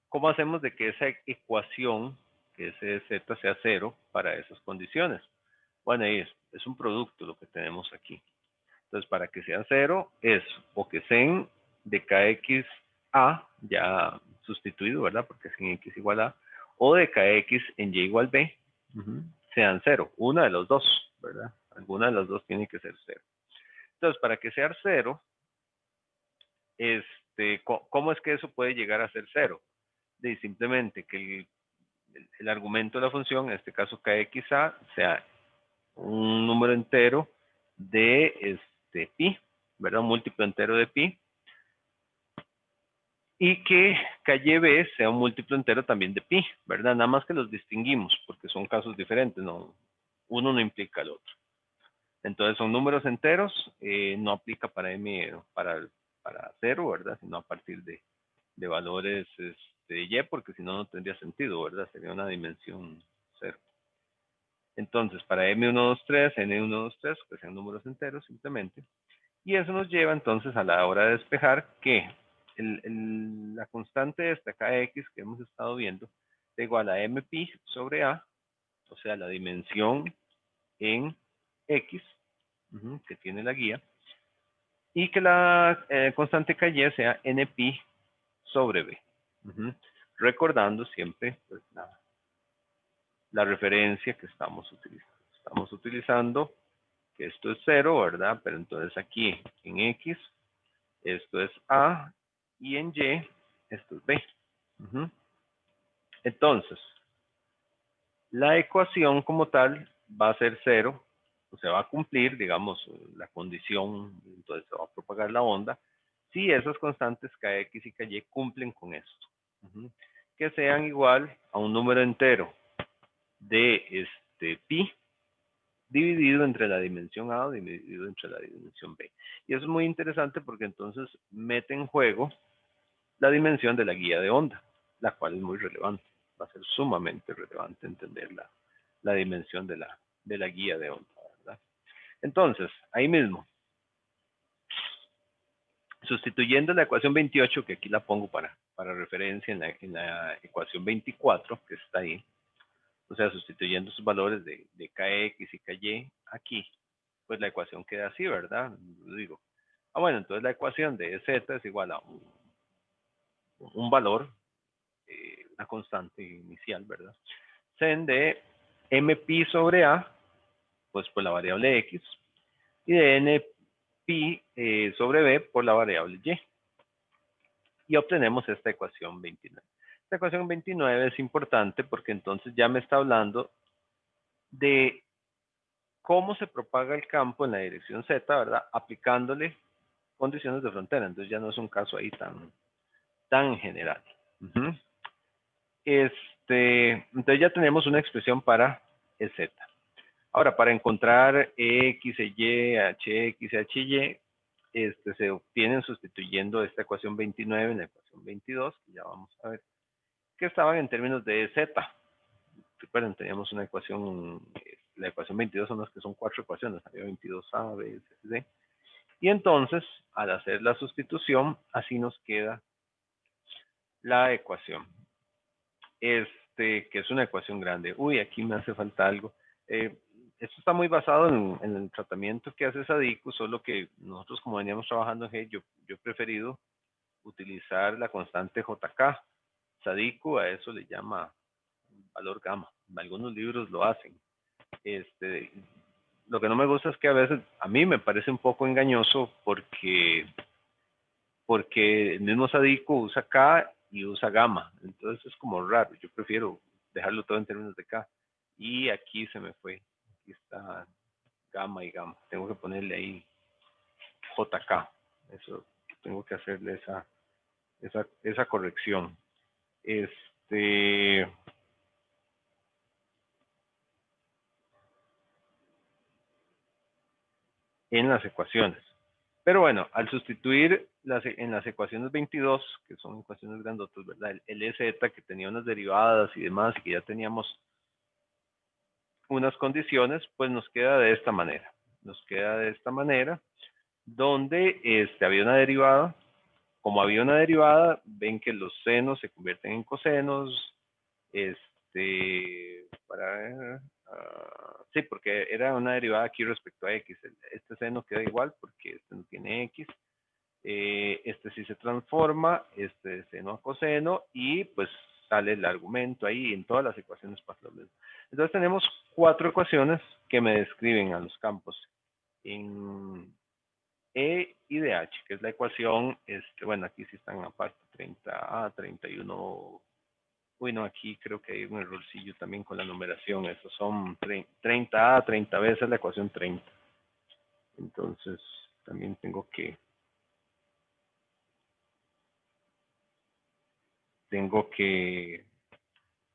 Speaker 1: ¿Cómo hacemos de que esa ecuación, que ese z sea 0 para esas condiciones? Bueno, ahí es un producto lo que tenemos aquí. Entonces, para que sea 0 es o que sen de kxa, ya sustituido, ¿verdad? Porque es en x igual a, o de kx en y igual b, sean 0. Una de los dos, ¿verdad? Alguna de los dos tiene que ser 0. Entonces, para que sea 0, ¿cómo es que eso puede llegar a ser 0? De simplemente que el argumento de la función, en este caso kxa, sea un número entero de pi, ¿verdad? Un múltiplo entero de pi. Y que KYB sea un múltiplo entero también de pi, ¿verdad? Nada más que los distinguimos, porque son casos diferentes, ¿no? Uno no implica al otro. Entonces son números enteros, no aplica para m, para 0, ¿verdad? Sino a partir de valores y, porque si no, no tendría sentido, ¿verdad? Sería una dimensión 0. Entonces, para m123, n123, que sean números enteros simplemente. Y eso nos lleva entonces a la hora de despejar que la constante esta kx que hemos estado viendo es igual a mpi sobre a, o sea, la dimensión en x, que tiene la guía, y que la constante ky sea npi sobre b. Recordando siempre pues, la referencia que estamos utilizando. Estamos utilizando que esto es 0, ¿verdad? Pero entonces aquí en x, esto es a, y en y, esto es b. Entonces, la ecuación como tal va a ser 0, o sea, va a cumplir, digamos, la condición, entonces se va a propagar la onda, si esas constantes kx y ky cumplen con esto. Que sean igual a un número entero de pi dividido entre la dimensión A o dividido entre la dimensión B. Y eso es muy interesante porque entonces mete en juego la dimensión de la guía de onda, la cual es muy relevante. Va a ser sumamente relevante entender la dimensión de la guía de onda, ¿verdad? Entonces, ahí mismo, sustituyendo la ecuación 28, que aquí la pongo para referencia en la ecuación 24, que está ahí, o sea, sustituyendo sus valores de kx y ky aquí, pues la ecuación queda así, ¿verdad? Digo, bueno, entonces la ecuación de z es igual a un valor, una constante inicial, ¿verdad? Sen de mpi sobre a, pues por la variable x, y de npi sobre b por la variable y. Y obtenemos esta ecuación 29. Esta ecuación 29 es importante porque entonces ya me está hablando de cómo se propaga el campo en la dirección z, ¿verdad? Aplicándole condiciones de frontera. Entonces ya no es un caso ahí tan general. Entonces ya tenemos una expresión para el z. Ahora, para encontrar x, y, hx, hy, se obtienen sustituyendo esta ecuación 29 en la ecuación 22, que ya vamos a ver, que estaban en términos de z. Recuerden, teníamos una ecuación, la ecuación 22 son las que son 4 ecuaciones, había 22a, b, c, d. Y entonces, al hacer la sustitución, así nos queda la ecuación. Que es una ecuación grande. Uy, aquí me hace falta algo. esto está muy basado en el tratamiento que hace Sadiku, solo que nosotros como veníamos trabajando en G, yo he preferido utilizar la constante JK. Sadiku a eso le llama valor gamma. Algunos libros lo hacen. Lo que no me gusta es que a veces a mí me parece un poco engañoso porque el mismo Sadiku usa K y usa gamma. Entonces es como raro. Yo prefiero dejarlo todo en términos de K. Y aquí se me fue. Aquí está gamma y gamma. Tengo que ponerle ahí JK. Eso tengo que hacerle esa corrección. En las ecuaciones. Pero bueno, al sustituir en las ecuaciones 22, que son ecuaciones grandotas, ¿verdad? El EZ que tenía unas derivadas y demás, y que ya teníamos unas condiciones, pues nos queda de esta manera. Nos queda de esta manera, donde había una derivada. Como había una derivada, ven que los senos se convierten en cosenos. Para ver, sí, porque era una derivada aquí respecto a x. Este seno queda igual porque este no tiene x. Este sí se transforma, este de seno a coseno, y pues sale el argumento ahí. En todas las ecuaciones pasa lo mismo. Entonces tenemos 4 ecuaciones que me describen a los campos en E y de H, que es la ecuación, bueno, aquí sí están aparte, 30A, 31. Uy, no, aquí creo que hay un errorcillo también con la numeración. Esos son 30A, 30B, esa es la ecuación 30. Entonces, también tengo que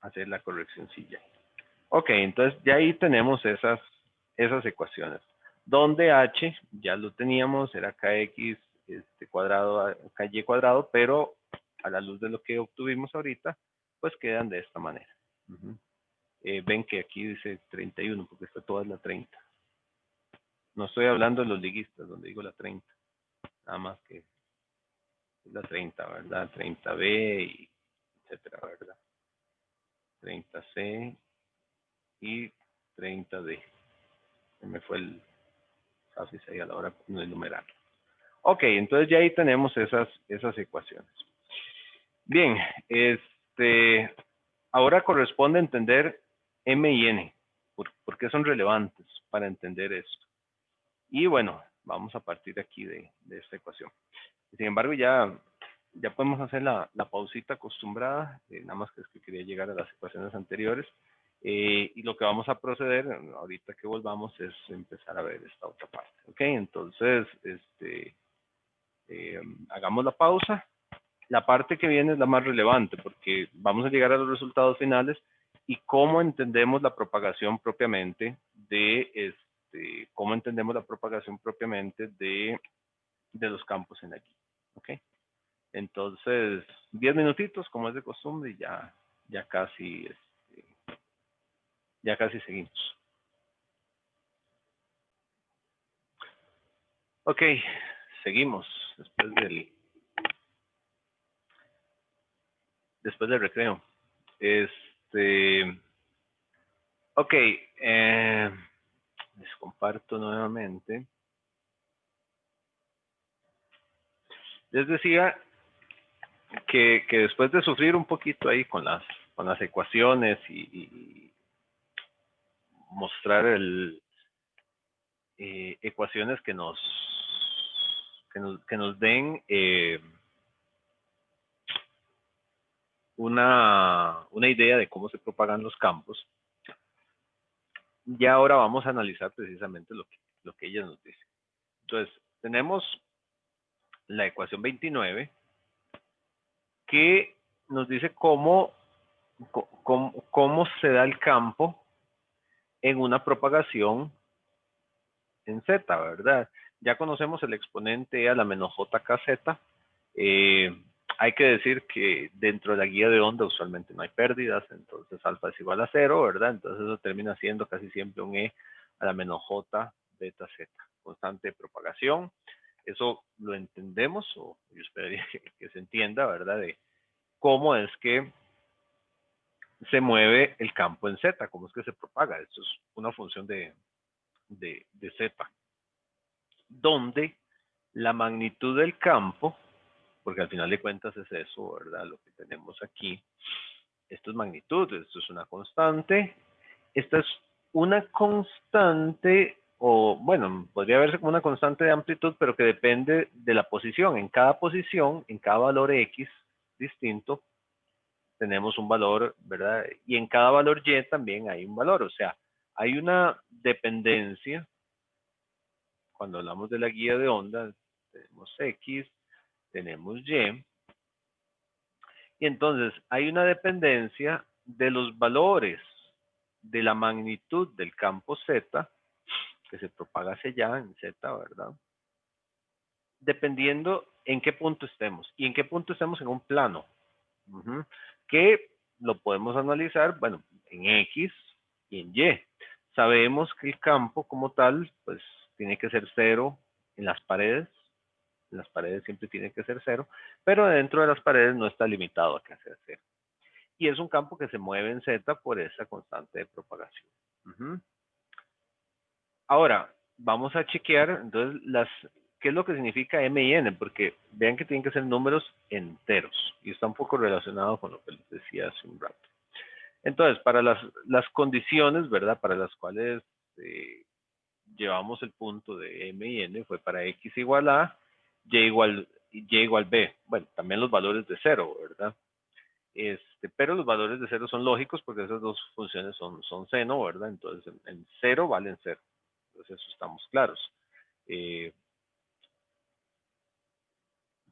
Speaker 1: hacer la correccióncilla. Ok, entonces ya ahí tenemos esas ecuaciones. Donde H ya lo teníamos, era kx cuadrado, ky cuadrado, pero a la luz de lo que obtuvimos ahorita, pues quedan de esta manera. Ven que aquí dice 31, porque esta toda es la 30. No estoy hablando de los liguistas, donde digo la 30. Nada más que es la 30, ¿verdad? 30B, y etcétera, ¿verdad? 30C y 30D. Se me fue el fácil ahí a la hora de enumerar. Ok, entonces ya ahí tenemos esas ecuaciones. Bien, ahora corresponde entender M y N, por qué son relevantes para entender esto. Y bueno, vamos a partir aquí de esta ecuación. Sin embargo, ya podemos hacer la pausita acostumbrada, nada más que es que quería llegar a las ecuaciones anteriores. Y lo que vamos a proceder ahorita que volvamos es empezar a ver esta otra parte. Ok, entonces, hagamos la pausa. La parte que viene es la más relevante porque vamos a llegar a los resultados finales y cómo entendemos la propagación propiamente de los campos en aquí. ¿Ok? Entonces, 10 minutitos como es de costumbre y ya casi seguimos. Ok, seguimos después del recreo. Ok, les comparto nuevamente. Les decía que después de sufrir un poquito ahí con las ecuaciones y mostrar ecuaciones que nos den una idea de cómo se propagan los campos, ya ahora vamos a analizar precisamente lo que ella nos dice. Entonces, tenemos la ecuación 29 que nos dice cómo se da el campo en una propagación en Z, ¿verdad? Ya conocemos el exponente a la menos JKZ. Hay que decir que dentro de la guía de onda usualmente no hay pérdidas, entonces alfa es igual a 0, ¿verdad? Entonces eso termina siendo casi siempre un E a la menos J beta Z, constante de propagación. Eso lo entendemos, o yo esperaría que se entienda, ¿verdad? De cómo es que se mueve el campo en Z, cómo es que se propaga. Esto es una función de de Z, donde la magnitud del campo, porque al final de cuentas es eso, ¿verdad? Lo que tenemos aquí. Esto es magnitud, esto es una constante. Esta es una constante, o bueno, podría verse como una constante de amplitud, pero que depende de la posición. En cada posición, en cada valor X distinto, tenemos un valor, ¿verdad? Y en cada valor Y también hay un valor. O sea, hay una dependencia. Cuando hablamos de la guía de onda, tenemos X, tenemos Y. Y entonces hay una dependencia de los valores de la magnitud del campo Z, que se propaga hacia allá en Z, ¿verdad? Dependiendo en qué punto estemos. Y en qué punto estemos en un plano. Que lo podemos analizar, bueno, en X y en Y. Sabemos que el campo como tal, pues tiene que ser cero en las paredes. En las paredes siempre tiene que ser cero, pero dentro de las paredes no está limitado a que sea cero. Y es un campo que se mueve en Z por esa constante de propagación. Ahora, vamos a chequear entonces qué es lo que significa M y N, porque vean que tienen que ser números enteros y está un poco relacionado con lo que les decía hace un rato. Entonces, para las condiciones, ¿verdad? Para las cuales llevamos el punto de M y N fue para X igual a, Y igual B. Bueno, también los valores de cero, ¿verdad? Pero los valores de cero son lógicos porque esas dos funciones son seno, ¿verdad? Entonces, en cero valen cero. Entonces, eso estamos claros.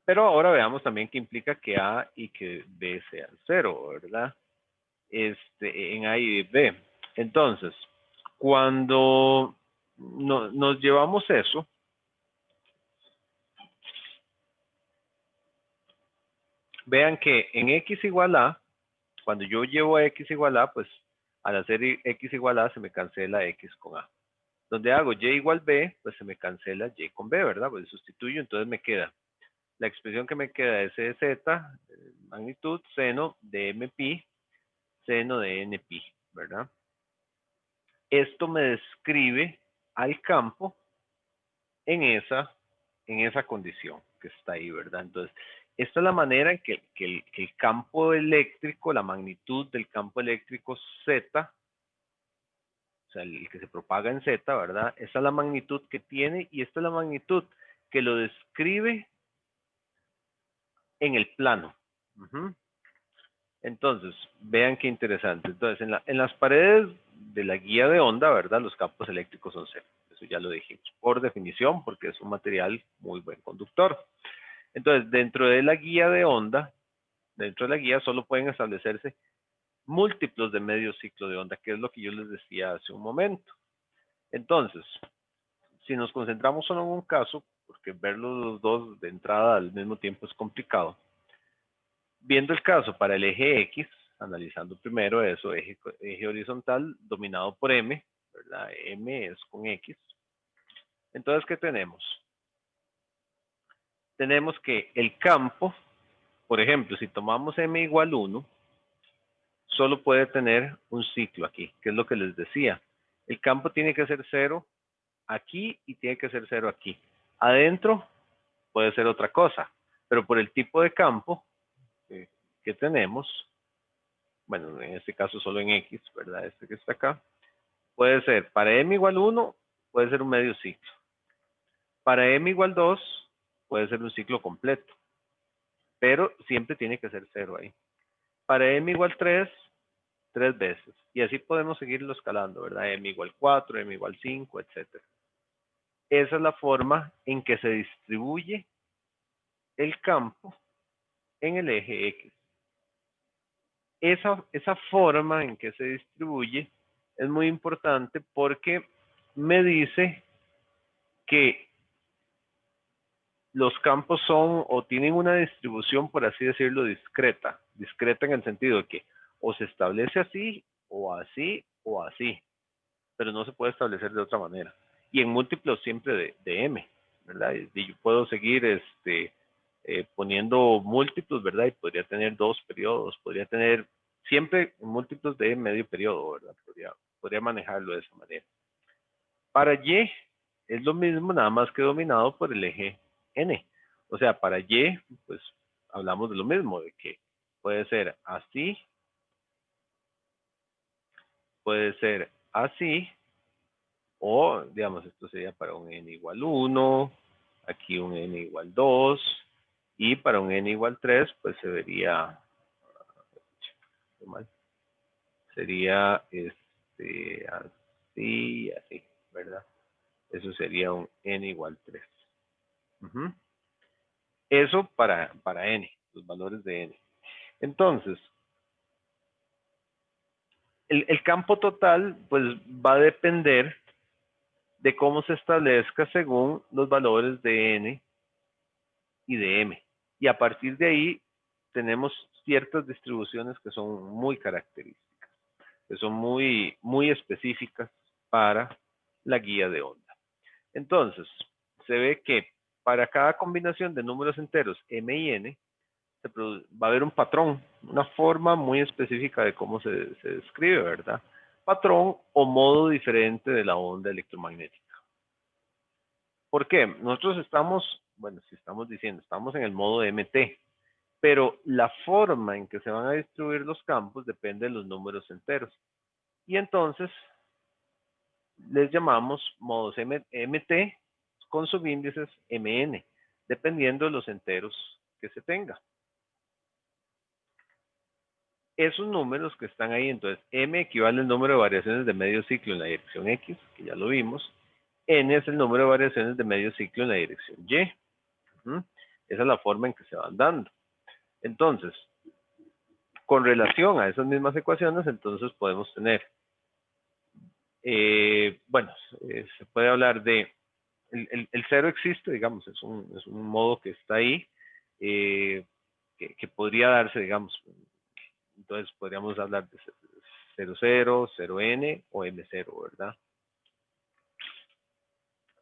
Speaker 1: Pero ahora veamos también qué implica que A y que B sean cero, ¿verdad? En A y B. Entonces, cuando nos llevamos eso, vean que en X igual a, cuando yo llevo a X igual a, pues al hacer X igual a se me cancela X con A. Donde hago Y igual B, pues se me cancela Y con B, ¿verdad? Pues sustituyo, entonces me queda. La expresión que me queda es Z, magnitud, seno de M pi, seno de N pi, ¿verdad? Esto me describe al campo en esa condición que está ahí, ¿verdad? Entonces, esta es la manera en que el campo eléctrico, la magnitud del campo eléctrico Z, o sea, el que se propaga en Z, ¿verdad? Esta es la magnitud que tiene y esta es la magnitud que lo describe en el plano. Entonces, vean qué interesante. Entonces, en las paredes de la guía de onda, ¿verdad? Los campos eléctricos son cero. Eso ya lo dijimos por definición, porque es un material muy buen conductor. Entonces, dentro de la guía de onda, dentro de la guía solo pueden establecerse múltiplos de medio ciclo de onda, que es lo que yo les decía hace un momento. Entonces, si nos concentramos solo en un caso, porque ver los dos de entrada al mismo tiempo es complicado, viendo el caso para el eje X, analizando primero eso, eje horizontal dominado por M, ¿verdad? M es con X. Entonces, ¿qué tenemos? Tenemos que el campo, por ejemplo, si tomamos M igual 1, solo puede tener un ciclo aquí, que es lo que les decía. El campo tiene que ser cero aquí y tiene que ser cero aquí. Adentro puede ser otra cosa, pero por el tipo de campo que tenemos, bueno, en este caso solo en X, ¿verdad? Este que está acá, puede ser para M igual 1, puede ser un medio ciclo. Para M igual 2, puede ser un ciclo completo, pero siempre tiene que ser cero ahí. Para M igual 3, 3 veces. Y así podemos seguirlo escalando, ¿verdad? M igual 4, M igual 5, etc. Esa es la forma en que se distribuye el campo en el eje X. Esa forma en que se distribuye es muy importante porque me dice que los campos son o tienen una distribución, por así decirlo, discreta. Discreta en el sentido de que o se establece así, o así, o así. Pero no se puede establecer de otra manera. Y en múltiplos siempre de M, ¿verdad? Y yo puedo seguir poniendo múltiplos, ¿verdad? Y podría tener 2 periodos, podría tener siempre múltiplos de medio periodo, ¿verdad? Podría manejarlo de esa manera. Para Y es lo mismo, nada más que dominado por el eje N. O sea, para Y, pues hablamos de lo mismo, de que puede ser así, puede ser así, o digamos, esto sería para un N igual 1, aquí un N igual 2, y para un N igual 3, pues se vería, sería así, así, ¿verdad? Eso sería un N igual 3. Eso para N, los valores de N. Entonces, el campo total, pues va a depender de cómo se establezca según los valores de N y de M. Y a partir de ahí tenemos ciertas distribuciones que son muy características, que son muy específicas para la guía de onda. Entonces, se ve que para cada combinación de números enteros M y N, va a haber un patrón, una forma muy específica de cómo se describe, ¿verdad? Patrón o modo diferente de la onda electromagnética. ¿Por qué? Nosotros estamos, bueno, si estamos diciendo, estamos en el modo de MT, pero la forma en que se van a distribuir los campos depende de los números enteros. Y entonces les llamamos modos MT con subíndices MN, dependiendo de los enteros que se tenga. Esos números que están ahí, entonces M equivale al número de variaciones de medio ciclo en la dirección X, que ya lo vimos. N es el número de variaciones de medio ciclo en la dirección Y. Esa es la forma en que se van dando. Entonces, con relación a esas mismas ecuaciones, entonces podemos tener, bueno, se puede hablar de, el cero existe, digamos, es un modo que está ahí, que podría darse, digamos, entonces podríamos hablar de 00, 0n o m0, ¿verdad?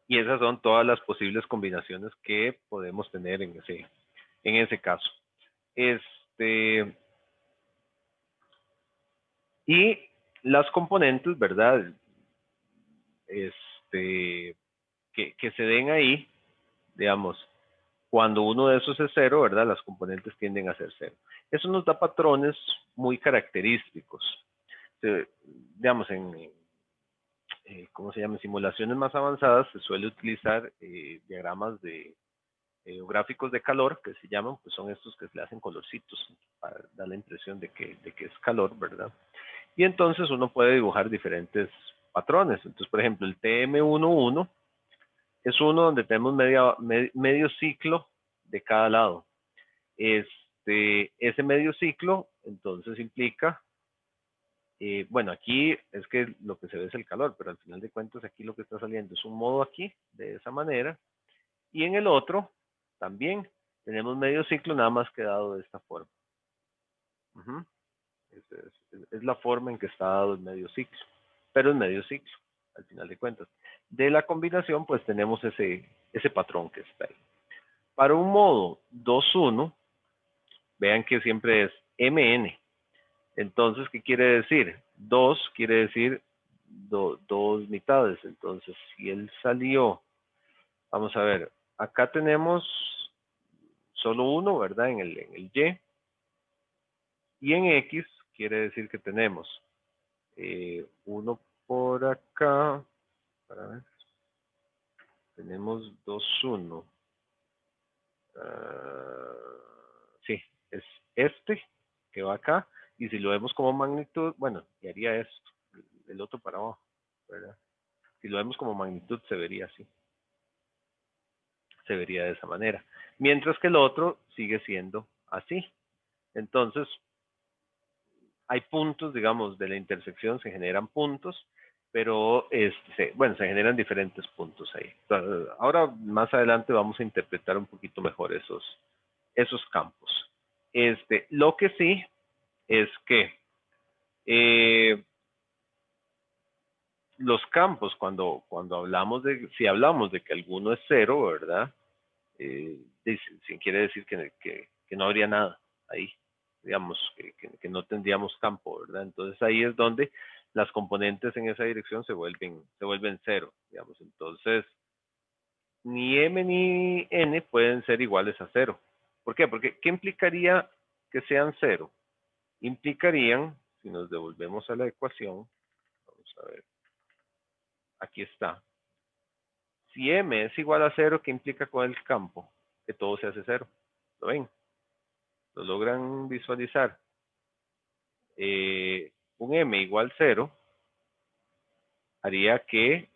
Speaker 1: Y esas son todas las posibles combinaciones que podemos tener en ese caso. Y las componentes, ¿verdad? Que se den ahí, digamos, cuando uno de esos es cero, ¿verdad? Las componentes tienden a ser cero. Eso nos da patrones muy característicos. Digamos, ¿cómo se llama? En simulaciones más avanzadas se suele utilizar diagramas o gráficos de calor, que se llaman, pues son estos que se le hacen colorcitos para dar la impresión de que es calor, ¿verdad? Y entonces uno puede dibujar diferentes patrones. Entonces, por ejemplo, el TM11 es uno donde tenemos medio ciclo de cada lado. Ese medio ciclo, entonces implica, bueno, aquí es que lo que se ve es el calor, pero al final de cuentas aquí lo que está saliendo es un modo aquí, de esa manera, y en el otro también tenemos medio ciclo nada más que dado de esta forma. Es la forma en que está dado el medio ciclo, pero es medio ciclo, al final de cuentas. De la combinación, pues tenemos ese patrón que está ahí. Para un modo 2-1, vean que siempre es MN. Entonces, ¿qué quiere decir? 2 quiere decir dos mitades. Entonces, si él salió, vamos a ver, acá tenemos solo uno, ¿verdad? En el Y. Y en X quiere decir que tenemos uno por acá. Para ver. Tenemos 2-1. Sí, es este que va acá. Y si lo vemos como magnitud, bueno, y haría esto, el otro para abajo, ¿verdad? Si lo vemos como magnitud, se vería así. Se vería de esa manera. Mientras que el otro sigue siendo así. Entonces, hay puntos, digamos, de la intersección, se generan puntos, pero bueno, se generan diferentes puntos ahí. Ahora, más adelante, vamos a interpretar un poquito mejor esos campos. Lo que sí es que los campos, cuando hablamos si hablamos de que alguno es cero, ¿verdad? Quiere decir que no habría nada ahí, digamos, que no tendríamos campo, ¿verdad? Entonces ahí es donde las componentes en esa dirección se vuelven cero, digamos. Entonces, ni m ni n pueden ser iguales a cero. ¿Por qué? Porque ¿qué implicaría que sean cero? Implicarían, si nos devolvemos a la ecuación, vamos a ver, aquí está. Si m es igual a cero, ¿qué implica con el campo? Que todo se hace cero. ¿Lo ven? ¿Lo logran visualizar? Un m igual cero haría que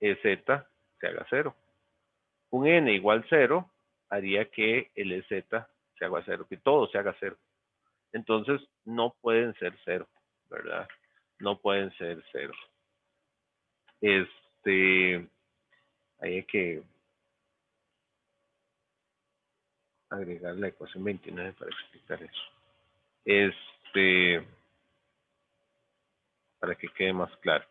Speaker 1: z se haga cero. Un n igual cero haría que el z se haga cero, que todo se haga cero. Entonces, no pueden ser cero, ¿verdad? No pueden ser cero. Hay que agregar la ecuación 29 para explicar eso. Para que quede más claro.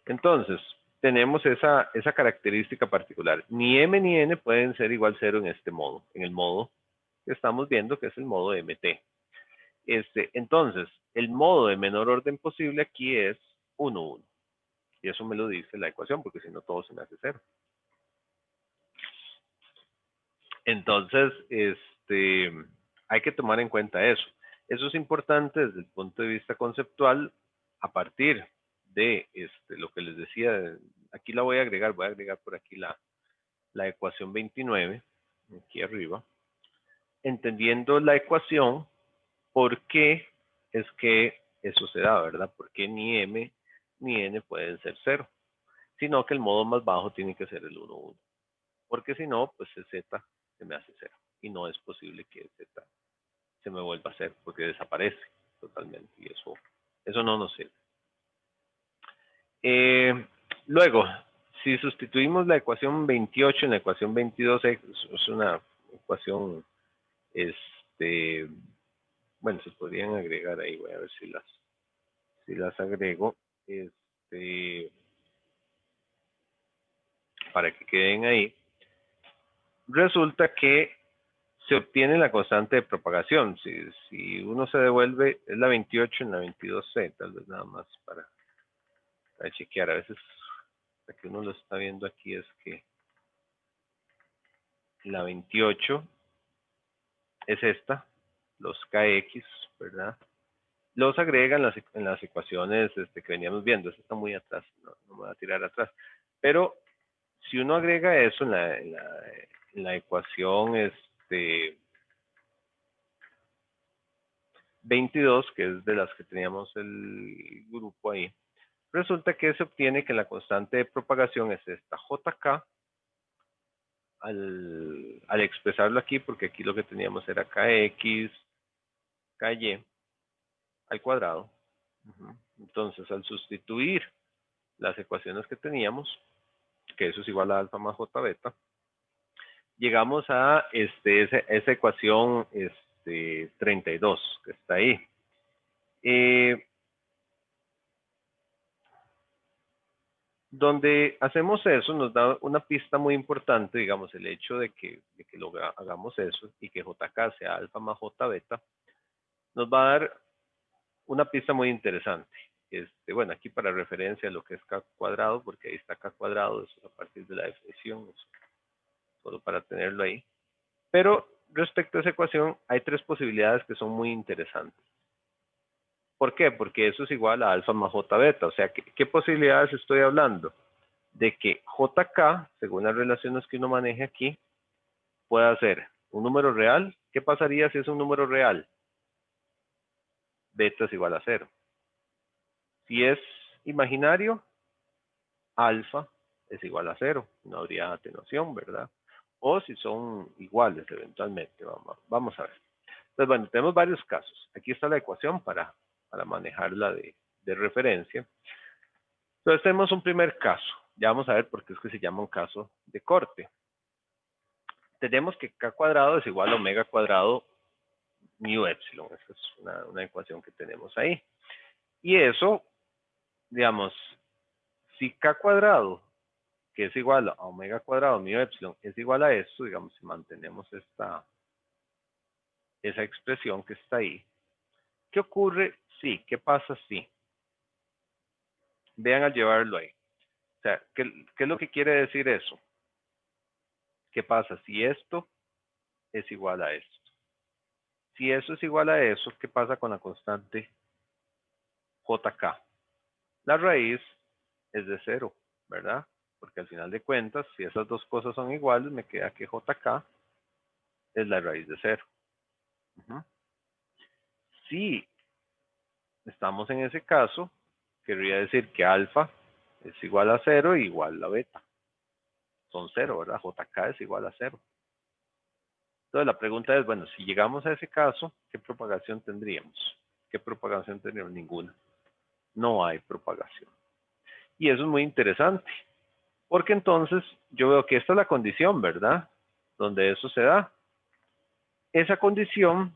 Speaker 1: Entonces, tenemos esa característica particular. Ni m ni n pueden ser igual cero en este modo, en el modo que estamos viendo, que es el modo mt. Entonces, el modo de menor orden posible aquí es 1, 1. Y eso me lo dice la ecuación, porque si no todo se me hace cero. Entonces, hay que tomar en cuenta eso. Eso es importante desde el punto de vista conceptual, a partir de lo que les decía. Aquí la voy a agregar por aquí la ecuación 29, aquí arriba. Entendiendo la ecuación, ¿por qué es que eso se da, verdad? Porque ni m ni n pueden ser cero, sino que el modo más bajo tiene que ser el 1, 1. Porque si no, pues el z se me hace cero. Y no es posible que el z se me vuelva a cero, porque desaparece totalmente. Y eso no nos sirve. Luego, si sustituimos la ecuación 28 en la ecuación 22, es una ecuación, bueno, se podrían agregar ahí, voy a ver si las agrego, para que queden ahí. Resulta que se obtiene la constante de propagación. Si uno se devuelve, es la 28 en la 22c, tal vez nada más para chequear. A veces, la que uno lo está viendo aquí es que la 28 es esta, los kx, ¿verdad? Los agregan en las ecuaciones que veníamos viendo. Eso está muy atrás, no me voy a tirar atrás. Pero si uno agrega eso en la ecuación 22, que es de las que teníamos el grupo ahí, resulta que se obtiene que la constante de propagación es esta jk, al expresarlo aquí, porque aquí lo que teníamos era kx, ky al cuadrado. Entonces, al sustituir las ecuaciones que teníamos, que eso es igual a alfa más j beta, llegamos a esa ecuación 32, que está ahí. Donde hacemos eso nos da una pista muy importante, digamos, el hecho de que hagamos eso y que jk sea alfa más j beta, nos va a dar una pista muy interesante. Bueno, aquí para referencia a lo que es k cuadrado, porque ahí está k cuadrado, eso es a partir de la definición, solo para tenerlo ahí. Pero respecto a esa ecuación, hay tres posibilidades que son muy interesantes. ¿Por qué? Porque eso es igual a alfa más j beta. O sea, ¿qué posibilidades estoy hablando? De que jk, según las relaciones que uno maneje aquí, pueda ser un número real. ¿Qué pasaría si es un número real? Beta es igual a 0. Si es imaginario, alfa es igual a 0. No habría atenuación, ¿verdad? O si son iguales eventualmente. Vamos a ver. Entonces, bueno, tenemos varios casos. Aquí está la ecuación para manejarla de referencia. Entonces tenemos un primer caso. Ya vamos a ver por qué es que se llama un caso de corte. Tenemos que k cuadrado es igual a omega cuadrado mu epsilon. Esa es una ecuación que tenemos ahí. Y eso, digamos, si k cuadrado, que es igual a omega cuadrado mu epsilon, es igual a esto, digamos, si mantenemos esa expresión que está ahí. ¿Qué ocurre? Sí, ¿qué pasa? Sí. Vean al llevarlo ahí. O sea, ¿qué es lo que quiere decir eso? ¿Qué pasa si esto es igual a esto? Si eso es igual a eso, ¿qué pasa con la constante JK? La raíz es de 0, ¿verdad? Porque al final de cuentas, si esas dos cosas son iguales, me queda que JK es la raíz de 0. Si estamos en ese caso, querría decir que alfa es igual a 0 y igual a beta. Son 0, ¿verdad? JK es igual a 0. Entonces la pregunta es, bueno, si llegamos a ese caso, ¿qué propagación tendríamos? ¿Qué propagación tendríamos? Ninguna. No hay propagación. Y eso es muy interesante, porque entonces yo veo que esta es la condición, ¿verdad? Donde eso se da. Esa condición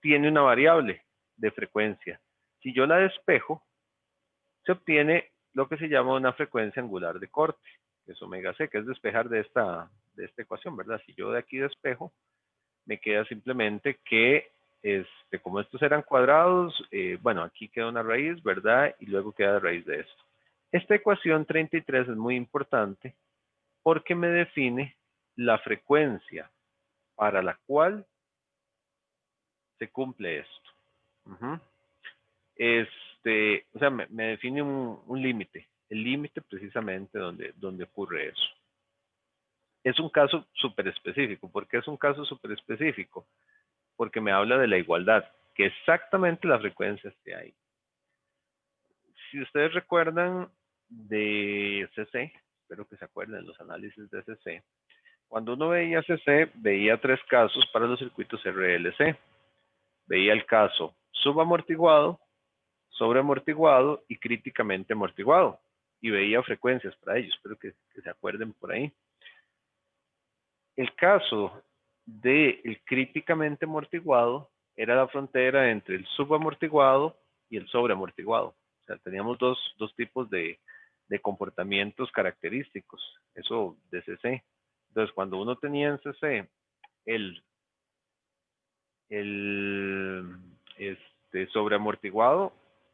Speaker 1: tiene una variable de frecuencia. Si yo la despejo, se obtiene lo que se llama una frecuencia angular de corte, que es omega c, que es despejar de esta ecuación, ¿verdad? Si yo de aquí despejo, me queda simplemente que, como estos eran cuadrados, bueno, aquí queda una raíz, ¿verdad? Y luego queda la raíz de esto. Esta ecuación 33 es muy importante porque me define la frecuencia para la cual se cumple esto. O sea, me define un límite, el límite precisamente donde ocurre eso. Es un caso súper específico. ¿Por qué es un caso súper específico? Porque me habla de la igualdad, que exactamente la frecuencia esté ahí. Si ustedes recuerdan de CC, espero que se acuerden de los análisis de CC, cuando uno veía CC, veía 3 casos para los circuitos RLC. Veía el caso subamortiguado, sobreamortiguado y críticamente amortiguado. Y veía frecuencias para ellos, espero que se acuerden por ahí. El caso del críticamente amortiguado era la frontera entre el subamortiguado y el sobreamortiguado. O sea, teníamos dos tipos de comportamientos característicos, eso de CC. Entonces, cuando uno tenía en CC el sobreamortiguado,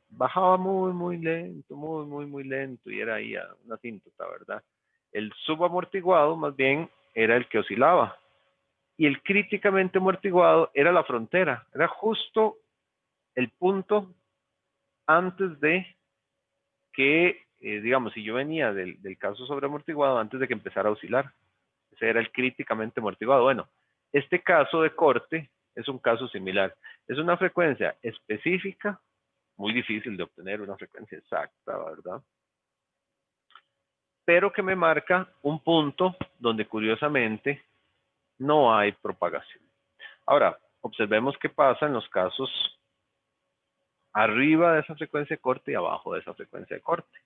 Speaker 1: bajaba muy lento, muy lento, y era ahí una asíntota, ¿verdad? El subamortiguado, más bien, era el que oscilaba. Y el críticamente amortiguado era la frontera, era justo el punto antes de que, digamos, si yo venía del caso sobreamortiguado, antes de que empezara a oscilar. Ese era el críticamente amortiguado. Bueno, este caso de corte es un caso similar. Es una frecuencia específica, muy difícil de obtener una frecuencia exacta, ¿verdad? Pero que me marca un punto donde curiosamente no hay propagación. Ahora, observemos qué pasa en los casos arriba de esa frecuencia de corte y abajo de esa frecuencia de corte.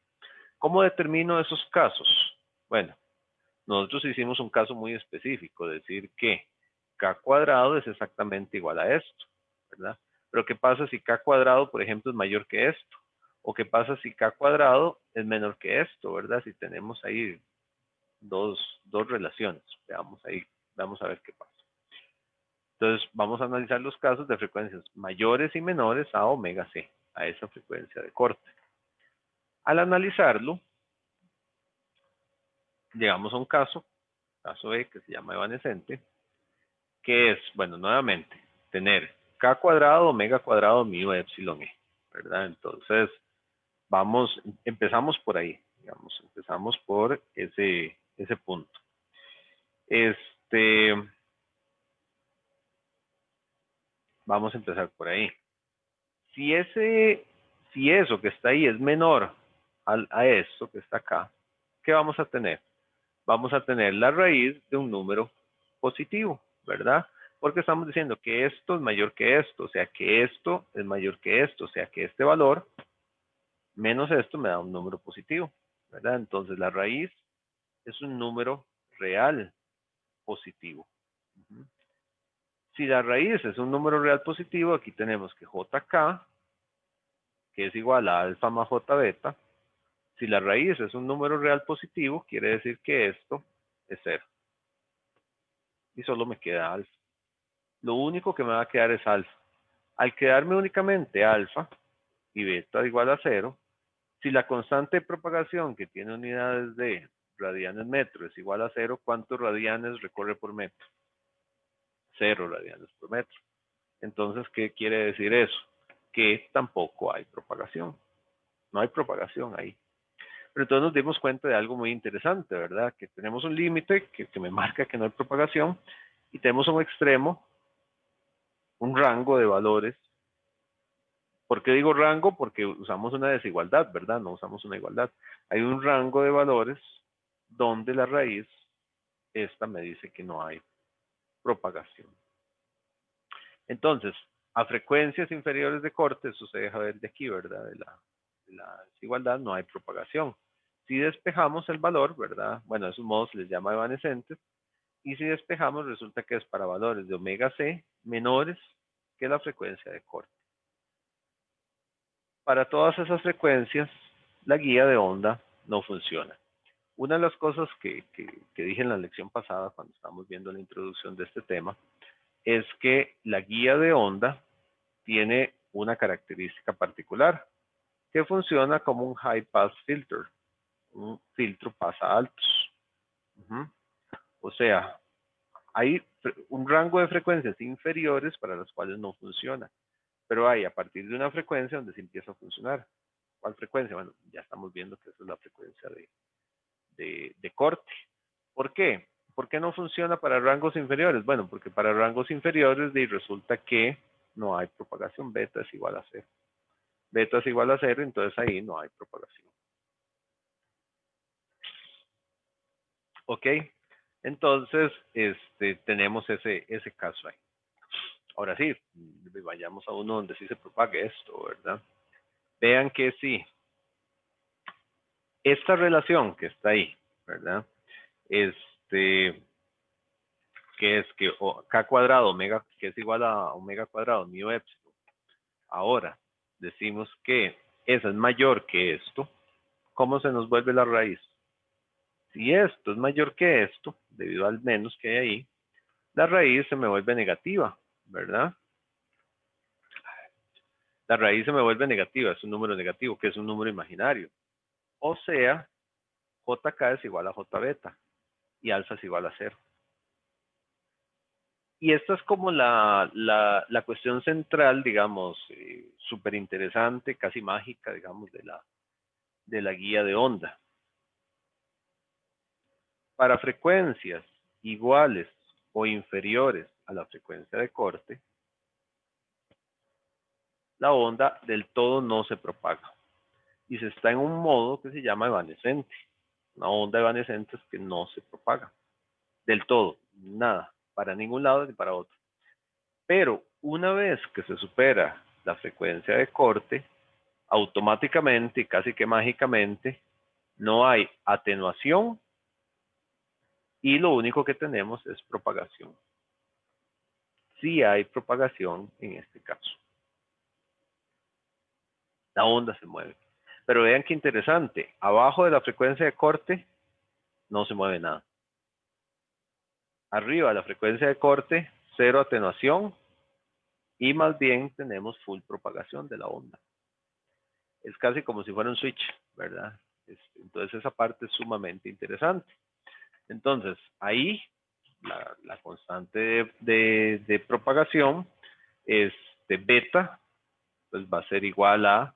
Speaker 1: ¿Cómo determino esos casos? Bueno, nosotros hicimos un caso muy específico, decir que k cuadrado es exactamente igual a esto, ¿verdad? Pero ¿qué pasa si k cuadrado, por ejemplo, es mayor que esto? ¿O qué pasa si k cuadrado es menor que esto, verdad? Si tenemos ahí dos relaciones, veamos ahí, vamos a ver qué pasa. Entonces, vamos a analizar los casos de frecuencias mayores y menores a omega c, a esa frecuencia de corte. Al analizarlo, llegamos a un caso E, que se llama evanescente, que es, bueno, nuevamente, tener k cuadrado, omega cuadrado, mu epsilon e, ¿verdad? Entonces, empezamos por ahí, digamos, empezamos por ese punto. Vamos a empezar por ahí. Si eso que está ahí es menor a esto que está acá, ¿qué vamos a tener? Vamos a tener la raíz de un número positivo, ¿verdad? Porque estamos diciendo que esto es mayor que esto, o sea que esto es mayor que esto, o sea que este valor menos esto me da un número positivo, ¿verdad? Entonces la raíz es un número real positivo. Si la raíz es un número real positivo, aquí tenemos que JK, que es igual a alfa más J beta. Si la raíz es un número real positivo, quiere decir que esto es 0. Y solo me queda alfa. Lo único que me va a quedar es alfa. Al quedarme únicamente alfa y beta igual a 0, Si la constante de propagación que tiene unidades de radianes metro es igual a 0, ¿cuántos radianes recorre por metro? 0 radianes por metro. Entonces, ¿qué quiere decir eso? Que tampoco hay propagación. No hay propagación ahí. Pero entonces nos dimos cuenta de algo muy interesante, ¿verdad? Que tenemos un límite que me marca que no hay propagación y tenemos un extremo, un rango de valores. ¿Por qué digo rango? Porque usamos una desigualdad, ¿verdad? No usamos una igualdad. Hay un rango de valores donde la raíz, esta me dice que no hay propagación. Entonces, a frecuencias inferiores de corte, eso se deja ver de aquí, ¿verdad? De la desigualdad, no hay propagación. Si despejamos el valor, ¿verdad? Bueno, a esos modos se les llama evanescentes. Y si despejamos, resulta que es para valores de omega C menores que la frecuencia de corte. Para todas esas frecuencias, la guía de onda no funciona. Una de las cosas que dije en la lección pasada, cuando estábamos viendo la introducción de este tema, es que la guía de onda tiene una característica particular, que funciona como un high pass filter, un filtro pasa altos. O sea, hay un rango de frecuencias inferiores para las cuales no funciona, pero hay a partir de una frecuencia donde se empieza a funcionar. ¿Cuál frecuencia? Bueno, ya estamos viendo que esa es la frecuencia de corte. ¿Por qué? ¿Por qué no funciona para rangos inferiores? Bueno, porque para rangos inferiores resulta que no hay propagación, beta es igual a cero. Beta es igual a cero, entonces ahí no hay propagación. ¿Ok? Entonces, tenemos ese caso ahí. Ahora sí, vayamos a uno donde sí se propague esto, ¿verdad? Vean que sí, esta relación que está ahí, ¿verdad? Que es que K cuadrado omega, que es igual a omega cuadrado, mu epsilon. Ahora, decimos que esa es mayor que esto, ¿cómo se nos vuelve la raíz? Si esto es mayor que esto, debido al menos que hay ahí, la raíz se me vuelve negativa, ¿verdad? La raíz se me vuelve negativa, es un número negativo, que es un número imaginario. O sea, JK es igual a J beta y alfa es igual a 0. Y esta es como la cuestión central, digamos, súper interesante, casi mágica, digamos, de la guía de onda. Para frecuencias iguales o inferiores a la frecuencia de corte, la onda del todo no se propaga. Y se está en un modo que se llama evanescente. Una onda evanescente es que no se propaga. Del todo, nada, para ningún lado ni para otro. Pero una vez que se supera la frecuencia de corte, automáticamente y casi que mágicamente no hay atenuación y lo único que tenemos es propagación. Sí hay propagación en este caso. La onda se mueve. Pero vean qué interesante, abajo de la frecuencia de corte no se mueve nada. Arriba de la frecuencia de corte, cero atenuación y más bien tenemos full propagación de la onda. Es casi como si fuera un switch, ¿verdad? Entonces esa parte es sumamente interesante. Entonces, ahí la constante de propagación, beta, pues va a ser igual a,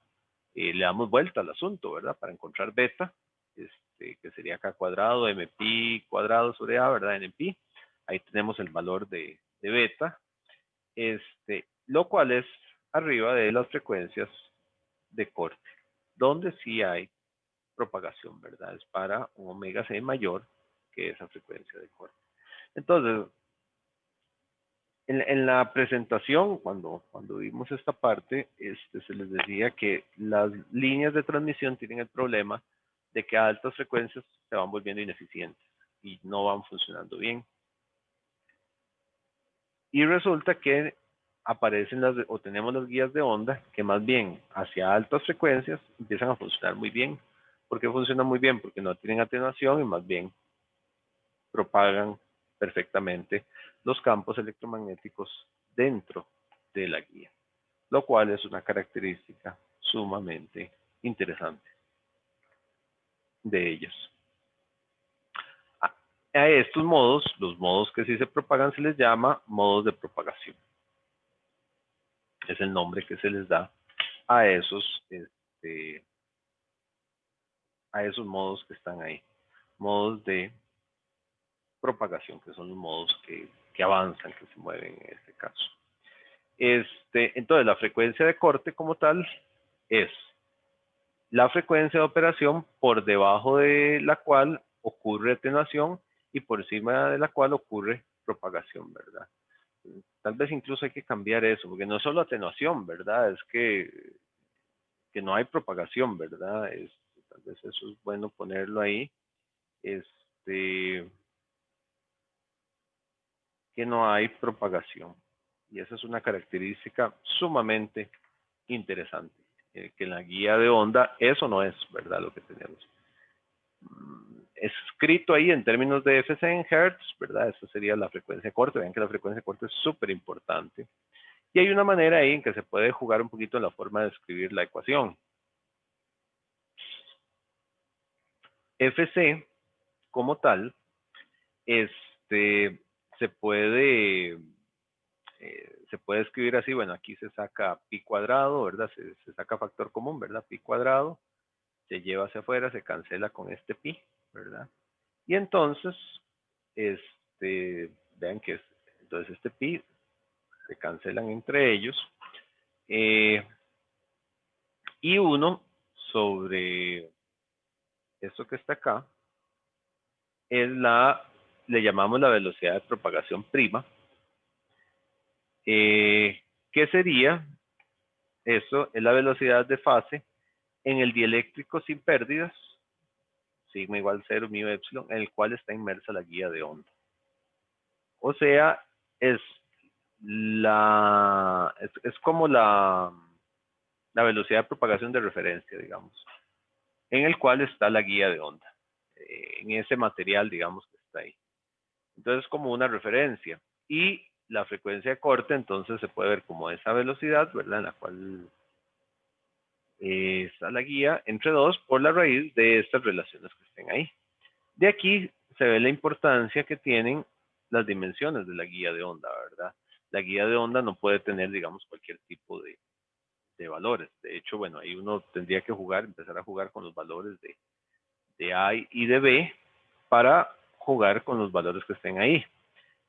Speaker 1: le damos vuelta al asunto, ¿verdad? Para encontrar beta, que sería K cuadrado, MP cuadrado sobre A, ¿verdad? En pi. Ahí tenemos el valor de beta, lo cual es arriba de las frecuencias de corte, donde sí hay propagación, ¿verdad? Es para un omega C mayor que esa frecuencia de corte. Entonces, en la presentación, cuando vimos esta parte, se les decía que las líneas de transmisión tienen el problema de que a altas frecuencias se van volviendo ineficientes y no van funcionando bien. Y resulta que aparecen o tenemos las guías de onda que más bien hacia altas frecuencias empiezan a funcionar muy bien. ¿Por qué funcionan muy bien? Porque no tienen atenuación y más bien propagan perfectamente los campos electromagnéticos dentro de la guía, lo cual es una característica sumamente interesante. de ellas. A estos modos, los modos que sí se propagan, se les llama modos de propagación. Es el nombre que se les da a esos modos que están ahí. Modos de propagación, que son los modos que avanzan, que se mueven en este caso. Entonces, la frecuencia de corte como tal es la frecuencia de operación por debajo de la cual ocurre atenuación y por encima de la cual ocurre propagación, ¿verdad? Tal vez incluso hay que cambiar eso, porque no es solo atenuación, ¿verdad? Es que no hay propagación, ¿verdad? Tal vez eso es bueno ponerlo ahí. Que no hay propagación. Y esa es una característica sumamente interesante. Que en la guía de onda eso no es, ¿verdad? Lo que tenemos. Escrito ahí en términos de FC en Hertz, ¿verdad? Esa sería la frecuencia corta. Vean que la frecuencia corta es súper importante. Y hay una manera ahí en que se puede jugar un poquito en la forma de escribir la ecuación. FC, como tal, se puede escribir así, bueno, aquí se saca pi cuadrado, ¿verdad? Se saca factor común, ¿verdad? Pi cuadrado, se lleva hacia afuera, se cancela con este pi, ¿verdad? Y entonces, vean que entonces este pi se cancelan entre ellos. Y 1 sobre esto que está acá es le llamamos la velocidad de propagación prima. ¿Qué sería? Eso es la velocidad de fase en el dieléctrico sin pérdidas, sigma igual 0, mu epsilon, en el cual está inmersa la guía de onda. O sea, es como la velocidad de propagación de referencia, digamos, en el cual está la guía de onda, en ese material, digamos, que está ahí. Entonces, como una referencia. Y la frecuencia de corte, entonces, se puede ver como esa velocidad, ¿verdad? En la cual está la guía entre 2 por la raíz de estas relaciones que estén ahí. De aquí se ve la importancia que tienen las dimensiones de la guía de onda, ¿verdad? La guía de onda no puede tener, digamos, cualquier tipo de valores. De hecho, bueno, ahí uno tendría que empezar a jugar con los valores de A y de B para jugar con los valores que estén ahí.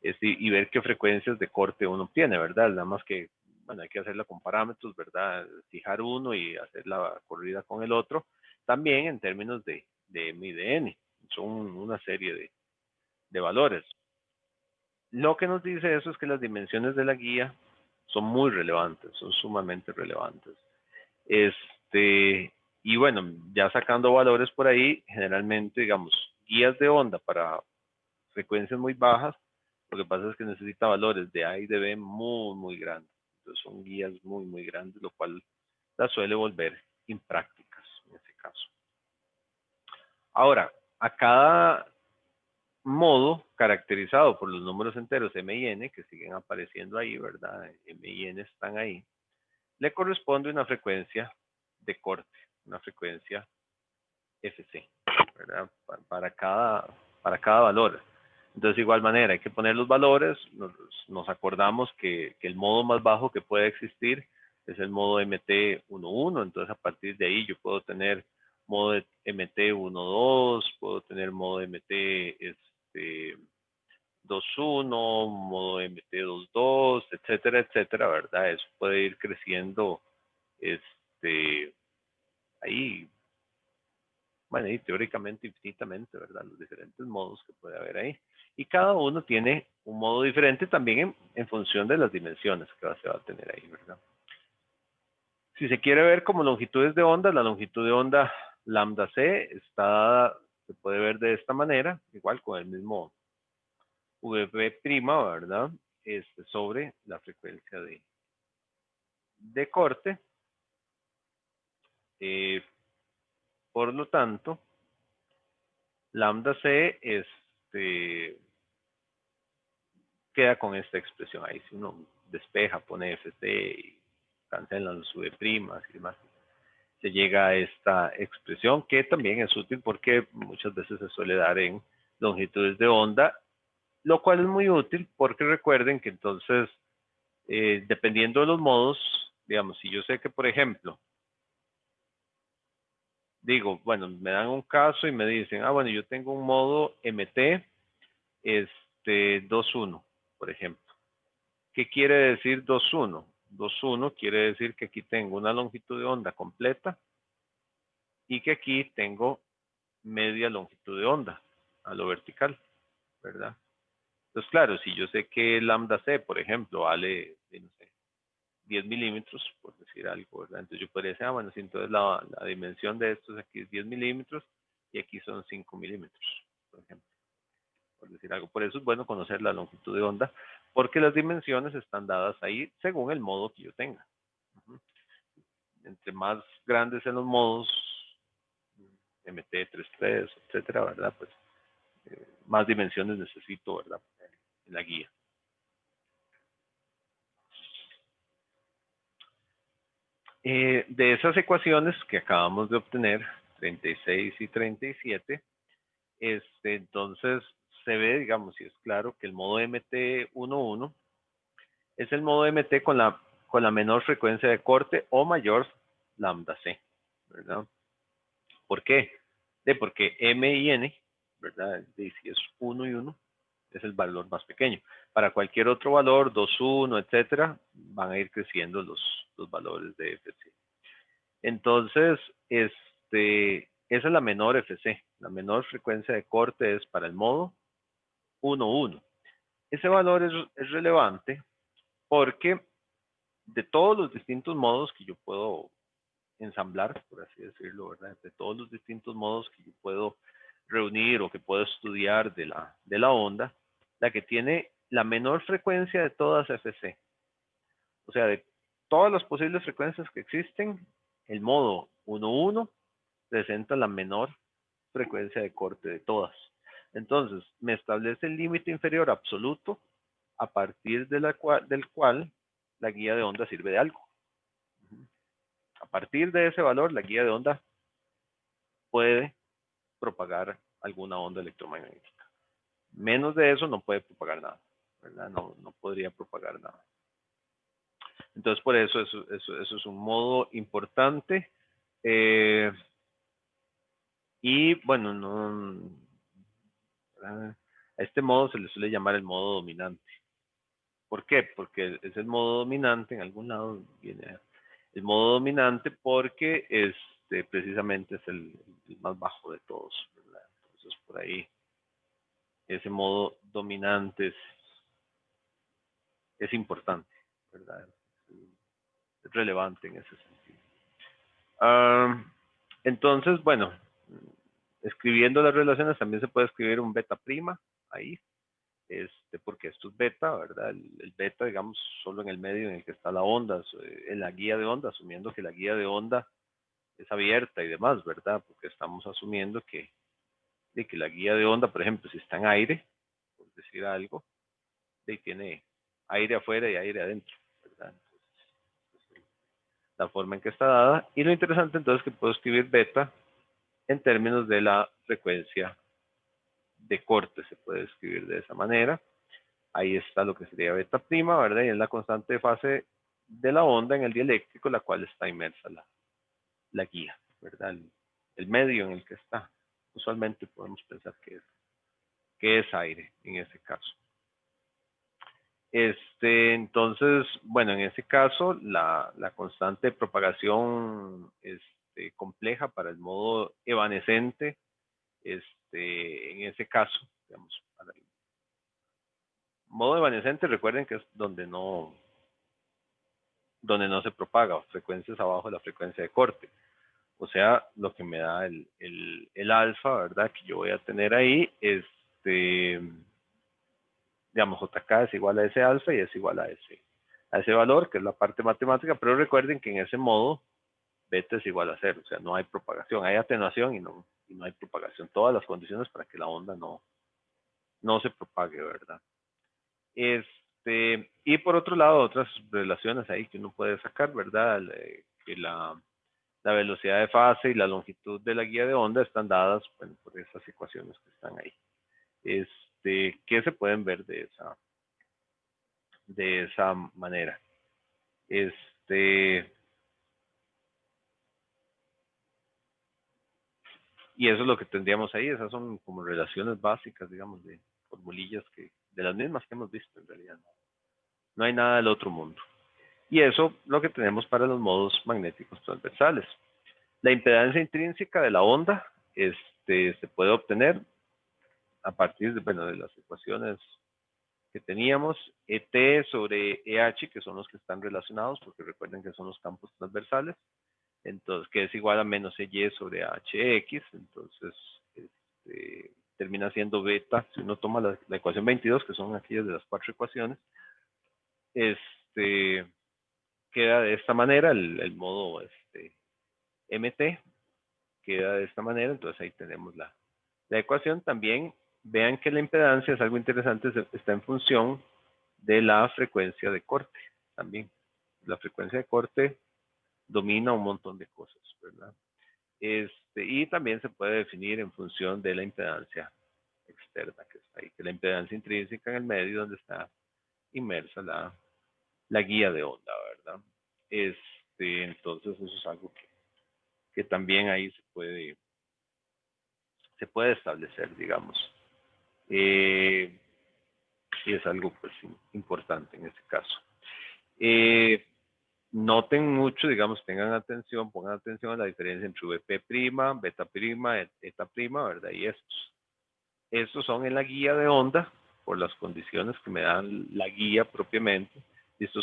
Speaker 1: Y ver qué frecuencias de corte uno obtiene, ¿verdad? Nada más que, bueno, hay que hacerla con parámetros, ¿verdad? Fijar uno y hacer la corrida con el otro. También en términos de M y de N. Son una serie de valores. Lo que nos dice eso es que las dimensiones de la guía son muy relevantes, son sumamente relevantes. Y bueno, ya sacando valores por ahí, generalmente, digamos, guías de onda para frecuencias muy bajas, lo que pasa es que necesita valores de A y de B muy, muy grandes. Entonces son guías muy, muy grandes, lo cual las suele volver imprácticas en este caso. Ahora, a cada modo caracterizado por los números enteros M y N, que siguen apareciendo ahí, ¿verdad? M y N están ahí, le corresponde una frecuencia de corte, una frecuencia FC, ¿verdad? Para cada valor. Entonces, de igual manera, hay que poner los valores, nos acordamos que el modo más bajo que puede existir es el modo MT11, entonces a partir de ahí yo puedo tener modo de MT12, puedo tener modo MT 21, modo MT22, etcétera, etcétera, ¿verdad? Eso puede ir creciendo ahí, bueno, y teóricamente infinitamente, ¿verdad? Los diferentes modos que puede haber ahí. Y cada uno tiene un modo diferente también en función de las dimensiones que se va a tener ahí, ¿verdad? Si se quiere ver como longitudes de onda, la longitud de onda lambda c se puede ver de esta manera, igual con el mismo VP', ¿verdad? Sobre la frecuencia de corte. Por lo tanto, lambda c queda con esta expresión ahí. Si uno despeja, pone FC y cancelan los V' y demás. se llega a esta expresión, que también es útil porque muchas veces se suele dar en longitudes de onda, lo cual es muy útil porque recuerden que entonces, dependiendo de los modos, digamos, si yo sé que, por ejemplo, digo, bueno, me dan un caso y me dicen, ah, bueno, yo tengo un modo MT 2.1, por ejemplo. ¿Qué quiere decir 2.1? 2.1 quiere decir que aquí tengo una longitud de onda completa y que aquí tengo media longitud de onda a lo vertical, ¿verdad? Entonces, claro, si yo sé que lambda c, por ejemplo, vale, no sé, 10 milímetros, por decir algo, ¿verdad? Entonces yo podría decir, ah, bueno, si entonces la dimensión de estos aquí es 10 milímetros y aquí son 5 milímetros, por ejemplo, por decir algo. Por eso es bueno conocer la longitud de onda, porque las dimensiones están dadas ahí según el modo que yo tenga. Entre más grandes sean los modos, MT33, etcétera, ¿verdad? Pues más dimensiones necesito, ¿verdad? En la guía. De esas ecuaciones que acabamos de obtener, 36 y 37, entonces se ve, digamos, si es claro, que el modo MT11 es el modo MT con la menor frecuencia de corte o mayor lambda C, ¿verdad? ¿Por qué? Porque M y N, ¿verdad? Si es 1 y 1, es el valor más pequeño. Para cualquier otro valor, 2, 1, etcétera, van a ir creciendo los valores de FC. Entonces, esa es la menor FC. La menor frecuencia de corte es para el modo 1, 1. Ese valor es relevante porque de todos los distintos modos que yo puedo ensamblar, por así decirlo, ¿verdad? De todos los distintos modos que yo puedo reunir o que puedo estudiar de la onda, la que tiene la menor frecuencia de todas FC. O sea, de todas las posibles frecuencias que existen, el modo 1.1 presenta la menor frecuencia de corte de todas. Entonces, me establece el límite inferior absoluto a partir del cual la guía de onda sirve de algo. A partir de ese valor, la guía de onda puede propagar alguna onda electromagnética. Menos de eso no puede propagar nada, ¿verdad? No podría propagar nada. Entonces, por eso eso es un modo importante. Y bueno, a este modo se le suele llamar el modo dominante. ¿Por qué? Porque es el modo dominante, en algún lado viene el modo dominante porque precisamente es el más bajo de todos, ¿verdad? Entonces, por ahí, ese modo dominante es importante, ¿verdad? Es relevante en ese sentido. Entonces, bueno, escribiendo las relaciones también se puede escribir un beta prima ahí, porque esto es beta, ¿verdad? El beta, digamos, solo en el medio en el que está la onda, en la guía de onda, asumiendo que la guía de onda es abierta y demás, ¿verdad? Porque estamos asumiendo que la guía de onda, por ejemplo, si está en aire, por decir algo, tiene aire afuera y aire adentro, ¿verdad? Entonces, la forma en que está dada. Y lo interesante entonces es que puedo escribir beta en términos de la frecuencia de corte, se puede escribir de esa manera. Ahí está lo que sería beta prima, ¿verdad? Y es la constante de fase de la onda en el dieléctrico, la cual está inmersa la guía, ¿verdad? El medio en el que está. Usualmente podemos pensar que es aire en ese caso. Entonces, bueno, en ese caso, la constante de propagación compleja para el modo evanescente, en ese caso, digamos, para el modo evanescente, recuerden que es donde no se propaga, frecuencias abajo de la frecuencia de corte. O sea, lo que me da el alfa, ¿verdad? Que yo voy a tener ahí, digamos, JK es igual a ese alfa y es igual a ese valor, que es la parte matemática, pero recuerden que en ese modo, beta es igual a 0, o sea, no hay propagación, hay atenuación y no hay propagación. Todas las condiciones para que la onda no se propague, ¿verdad? Y por otro lado, otras relaciones ahí que uno puede sacar, ¿verdad? Que la La velocidad de fase y la longitud de la guía de onda están dadas, bueno, por esas ecuaciones que están ahí. Que se pueden ver de esa manera. Y eso es lo que tendríamos ahí. Esas son como relaciones básicas, digamos, de formulillas de las mismas que hemos visto en realidad. No hay nada del otro mundo. Y eso lo que tenemos para los modos magnéticos transversales. La impedancia intrínseca de la onda se puede obtener a partir de, bueno, de las ecuaciones que teníamos, ET sobre EH, que son los que están relacionados, porque recuerden que son los campos transversales, entonces, que es igual a menos EY sobre HX, entonces termina siendo beta, si uno toma la ecuación 22, que son aquellas de las 4 ecuaciones, queda de esta manera, el modo MT, queda de esta manera, entonces ahí tenemos la ecuación. También vean que la impedancia es algo interesante, está en función de la frecuencia de corte también. La frecuencia de corte domina un montón de cosas, ¿verdad? Y también se puede definir en función de la impedancia externa que está ahí, que la impedancia intrínseca en el medio donde está inmersa la guía de onda, ¿verdad? Entonces eso es algo que también ahí se puede establecer, digamos. Y es algo pues importante en este caso. Noten mucho, digamos, pongan atención a la diferencia entre VP', beta', eta', ¿verdad? Y estos son en la guía de onda, por las condiciones que me dan la guía propiamente, y estos